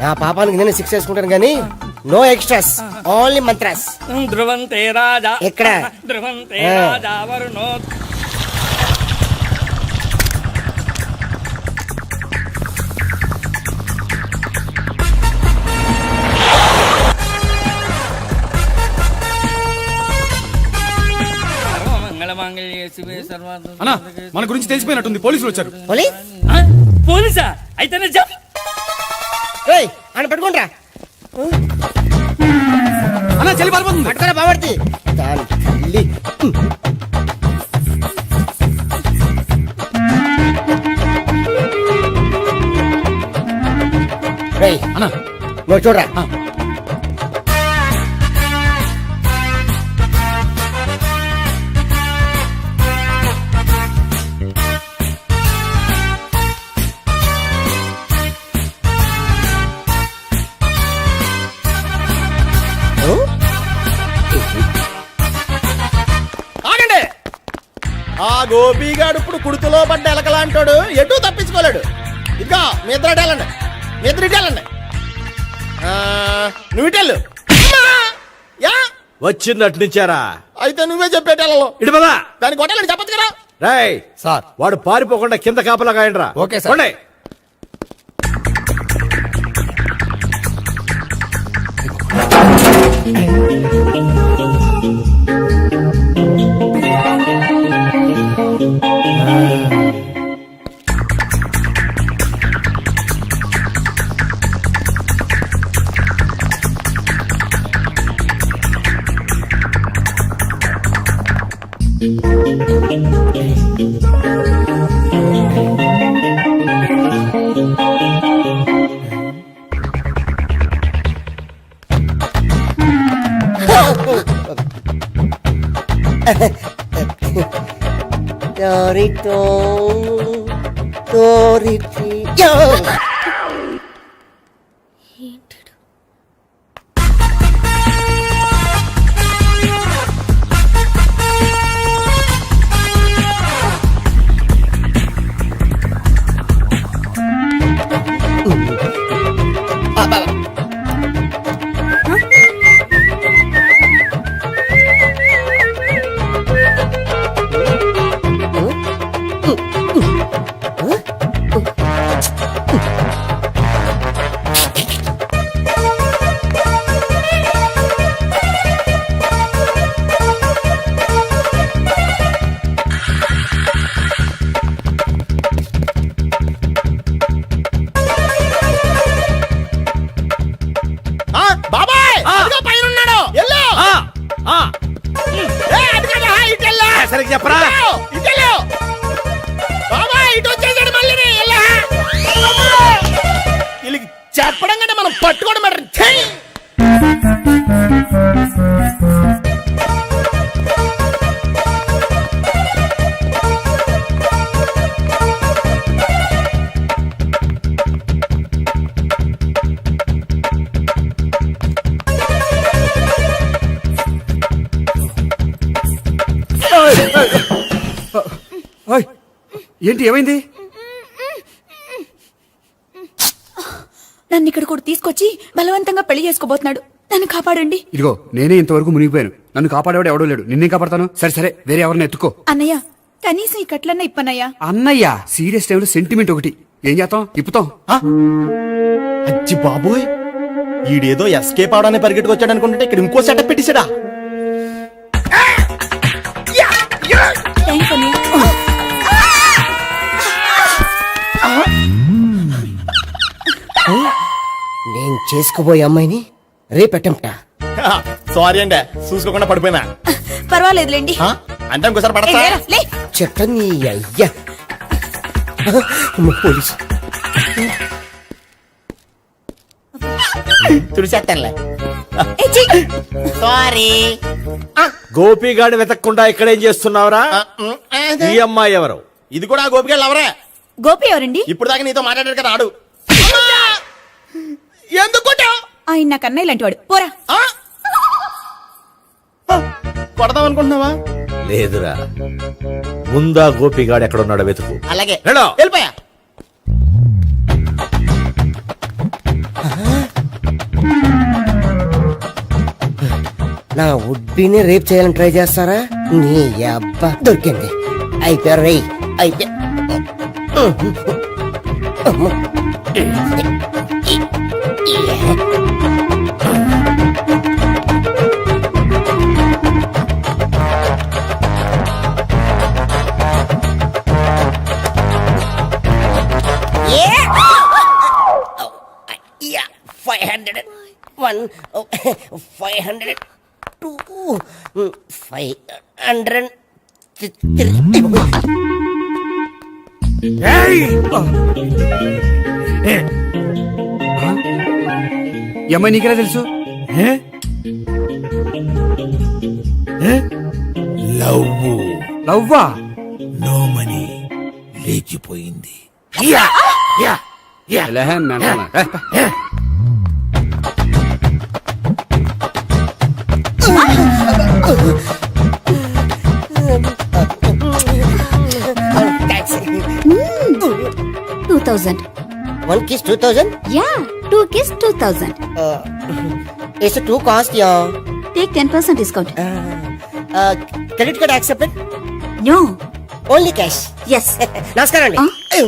Speaker 11: నా పాపానికి నేను శిక్ష చేసుకుంటాను కానీ నో ఎక్స్ట్రాస్, ఓన్లీ మంత్రాస్.
Speaker 6: ధ్రువంతే రాజా
Speaker 11: ఎక్కడ?
Speaker 6: ధ్రువంతే రాజా వరుణో.
Speaker 12: మన గురించి తెలిసిపోయినట్టుంది. పోలీసులు వచ్చారు.
Speaker 6: పోలీసా? అయితేనే చెప్పు.
Speaker 11: అని పట్టుకుంటా.
Speaker 12: అన్నా చలి పారిపోతుంది.
Speaker 11: పట్టుకోరా బావర్తి.
Speaker 12: అన్నా
Speaker 11: నువ్వు చూడరా. ఆ గోపిగాడు ఇప్పుడు కుడుతులో పడ్డ ఎలకలాంటాడు ఎటు తప్పించుకోలేడు. ఇదిగో మీ ఇద్దరు ఇటు వెళ్ళండి, మీ ఇద్దరు ఇటు వెళ్ళండి. నువ్వు ఇటు వెళ్ళు. యా
Speaker 13: వచ్చిందటు నుంచారా?
Speaker 11: అయితే నువ్వే చెప్పేటి వెళ్ళలో
Speaker 13: ఇటు పదా.
Speaker 11: దానికి కొట్టాలని చెప్పచ్చు కదా.
Speaker 13: రేయ్
Speaker 8: సార్
Speaker 13: వాడు పారిపోకుండా కింద కాపలా కాయండిరా.
Speaker 8: Okay sir.
Speaker 13: పోండి.
Speaker 11: బాబాయ్ అదిగో పైన ఉన్నాడు. వెళ్ళు. అటు కదా, ఇటు వెళ్ళు.
Speaker 13: సరిగ్గా చెప్పరా?
Speaker 11: ఇటు వెళ్ళు. బాబాయ్ ఇటు వచ్చేసాడు మళ్ళీ. వీళ్ళకి చెప్పడం కంటే మనం పట్టుకోవడం మాట.
Speaker 1: ఓయ్, ఏంటి ఏమైంది?
Speaker 10: నన్ను ఇక్కడ కూడా తీసుకొచ్చి బలవంతంగా పెళ్లి చేసుకోబోతున్నాడు. నన్ను కాపాడండి.
Speaker 1: ఇదిగో నేనే ఇంతవరకు మునిగిపోయాను. నన్ను కాపాడేవాడు ఎవడో లేడు. నిన్నేం కాపాడతాను? సరే సరే, వేరే ఎవరిని ఎత్తుకో.
Speaker 10: అన్నయ్య కనీసం ఈ కట్లన్నా ఇప్పనయ్యా.
Speaker 1: అన్నయ్య సీరియస్ టైంలో సెంటిమెంట్ ఒకటి. ఏం చేస్తాం? ఇప్పుతాం.
Speaker 11: అచ్చి బాబోయ్, ఈడేదో ఎస్కేప్ అవడానికి పరిగెట్టుకొచ్చాడు అనుకుంటే ఇక్కడ ఇంకో సెటప్ పెట్టేశాడా.
Speaker 10: థ్యాంక్స్ అన్నయ్య.
Speaker 5: నేను చేసుకోబోయే అమ్మాయిని రేపెట్టంట.
Speaker 11: సారీ అండి, చూసుకోకుండా పడిపోయినా.
Speaker 10: పర్వాలేదులేండి.
Speaker 11: అంటే ఇంకోసారి పడతా.
Speaker 10: లే.
Speaker 5: చెప్పని అయ్యా పోలీసు తుడిచేస్తానులే. సారీ.
Speaker 13: గోపిగాడి వెతకకుండా ఇక్కడేం చేస్తున్నావురా? ఈ అమ్మాయి ఎవరు?
Speaker 11: ఇది కూడా గోపిగాళ్ళు ఎవరే?
Speaker 10: గోపి ఎవరండి?
Speaker 11: ఇప్పుడు దాకా నీతో మాట్లాడారు కదా, ఆడు. ఎందుకు
Speaker 10: ఆయన నాకు అన్నయ్య లాంటి వాడు. పోరా.
Speaker 11: కొడదాం అనుకుంటున్నావా?
Speaker 13: లేదురా, ముందా గోపిగాడు ఎక్కడున్నాడో వెతుకు.
Speaker 11: అలాగే
Speaker 13: హలో,
Speaker 11: వెళ్ళిపోయా.
Speaker 5: నా ఉడ్బీని రేప్ చేయాలని ట్రై చేస్తారా? నీ అబ్బా దొరికింది. అయిపోయారు రేయ్, అయిపోయా. Yeah, 500. 1, 500. 2, 500. 3.
Speaker 1: ఈ అమ్మాయి నీకెలా తెలుసు? లవ్వా?
Speaker 13: నో మనీ లేచిపోయింది.
Speaker 2: 2000.
Speaker 11: 1 kiss 2000?
Speaker 2: Yeah, 2 kiss 2000.
Speaker 11: It's too cost, yeah.
Speaker 2: Take 10% discount.
Speaker 11: Credit card accepted?
Speaker 2: No.
Speaker 11: Only cash.
Speaker 2: Yes.
Speaker 11: నమస్కారం అండి.
Speaker 2: Hey.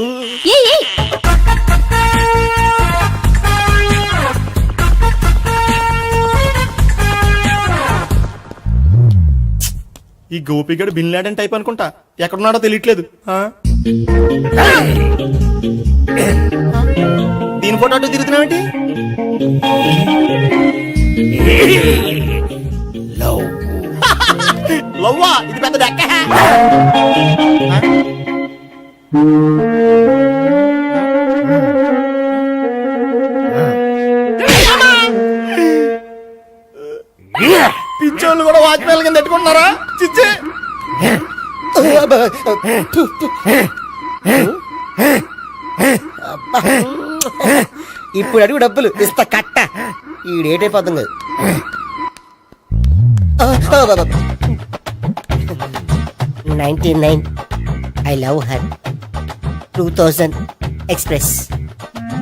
Speaker 11: ఈ గోపిగడు బిన్ లాడెన్ టైప్ అనుకుంటా, ఎక్కడున్నాడో తెలియట్లేదు. దీని ఫోటో అటు తిరుగుతున్నావేంటి? లవ్వా, ఇది పెద్ద డెక్క. పిచ్చోళ్ళు కూడా వాచ్మెన్ కింద పెట్టుకుంటున్నారా? చిచ్చే ఇప్పుడు అడుగు డబ్బులు ఇస్తా కట్ట. ఈ డేట్ అయిపోతాం కదా. 99 I love her. 2000 express.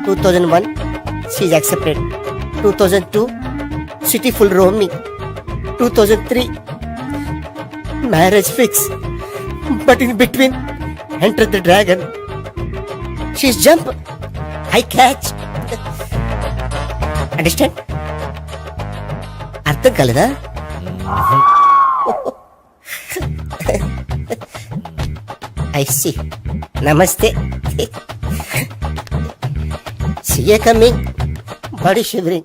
Speaker 11: 2001 she's accepted. 2002 city full roaming. 2003 marriage fix. But in between enter the dragon. She's jump, I catch. Understand? అర్థం కలదా? I see. Namaste. See you coming. Body shivering.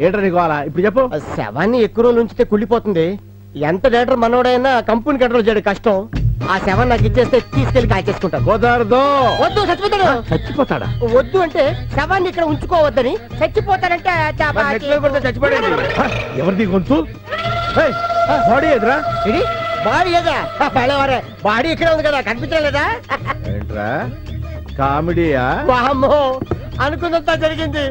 Speaker 13: ఏంట్రా నీకు అలా ఇప్పుడు చెప్పు.
Speaker 11: శవాన్ని ఎక్కువ రోజులు ఉంచితే కుళ్ళిపోతుంది. ఎంత డేటర్ మనోడైనా కంపెనీ కంట్రోల్ చేయడం కష్టం. ఆ శవం నాకు ఇచ్చేస్తే తీసుకెళ్లి కాల్చేసుకుంటాను.
Speaker 13: కుదరదు.
Speaker 11: వద్దు, చచ్చిపోతాడు.
Speaker 13: చచ్చిపోతాడా?
Speaker 11: వద్దు అంటే శవాన్ని ఇక్కడ ఉంచుకోవద్దని. చచ్చిపోతాడంటే
Speaker 13: చచ్చిపోయాడు. ఎవరిది గొంతు? బాడీ ఎదురా?
Speaker 11: బాడీ ఏదా? పడేవారే బాడీ ఇక్కడ ఉంది కదా, కనిపించలేదా?
Speaker 13: ఏంట్రా కామెడీయా?
Speaker 11: వామ్మో, అనుకున్నంత జరిగింది.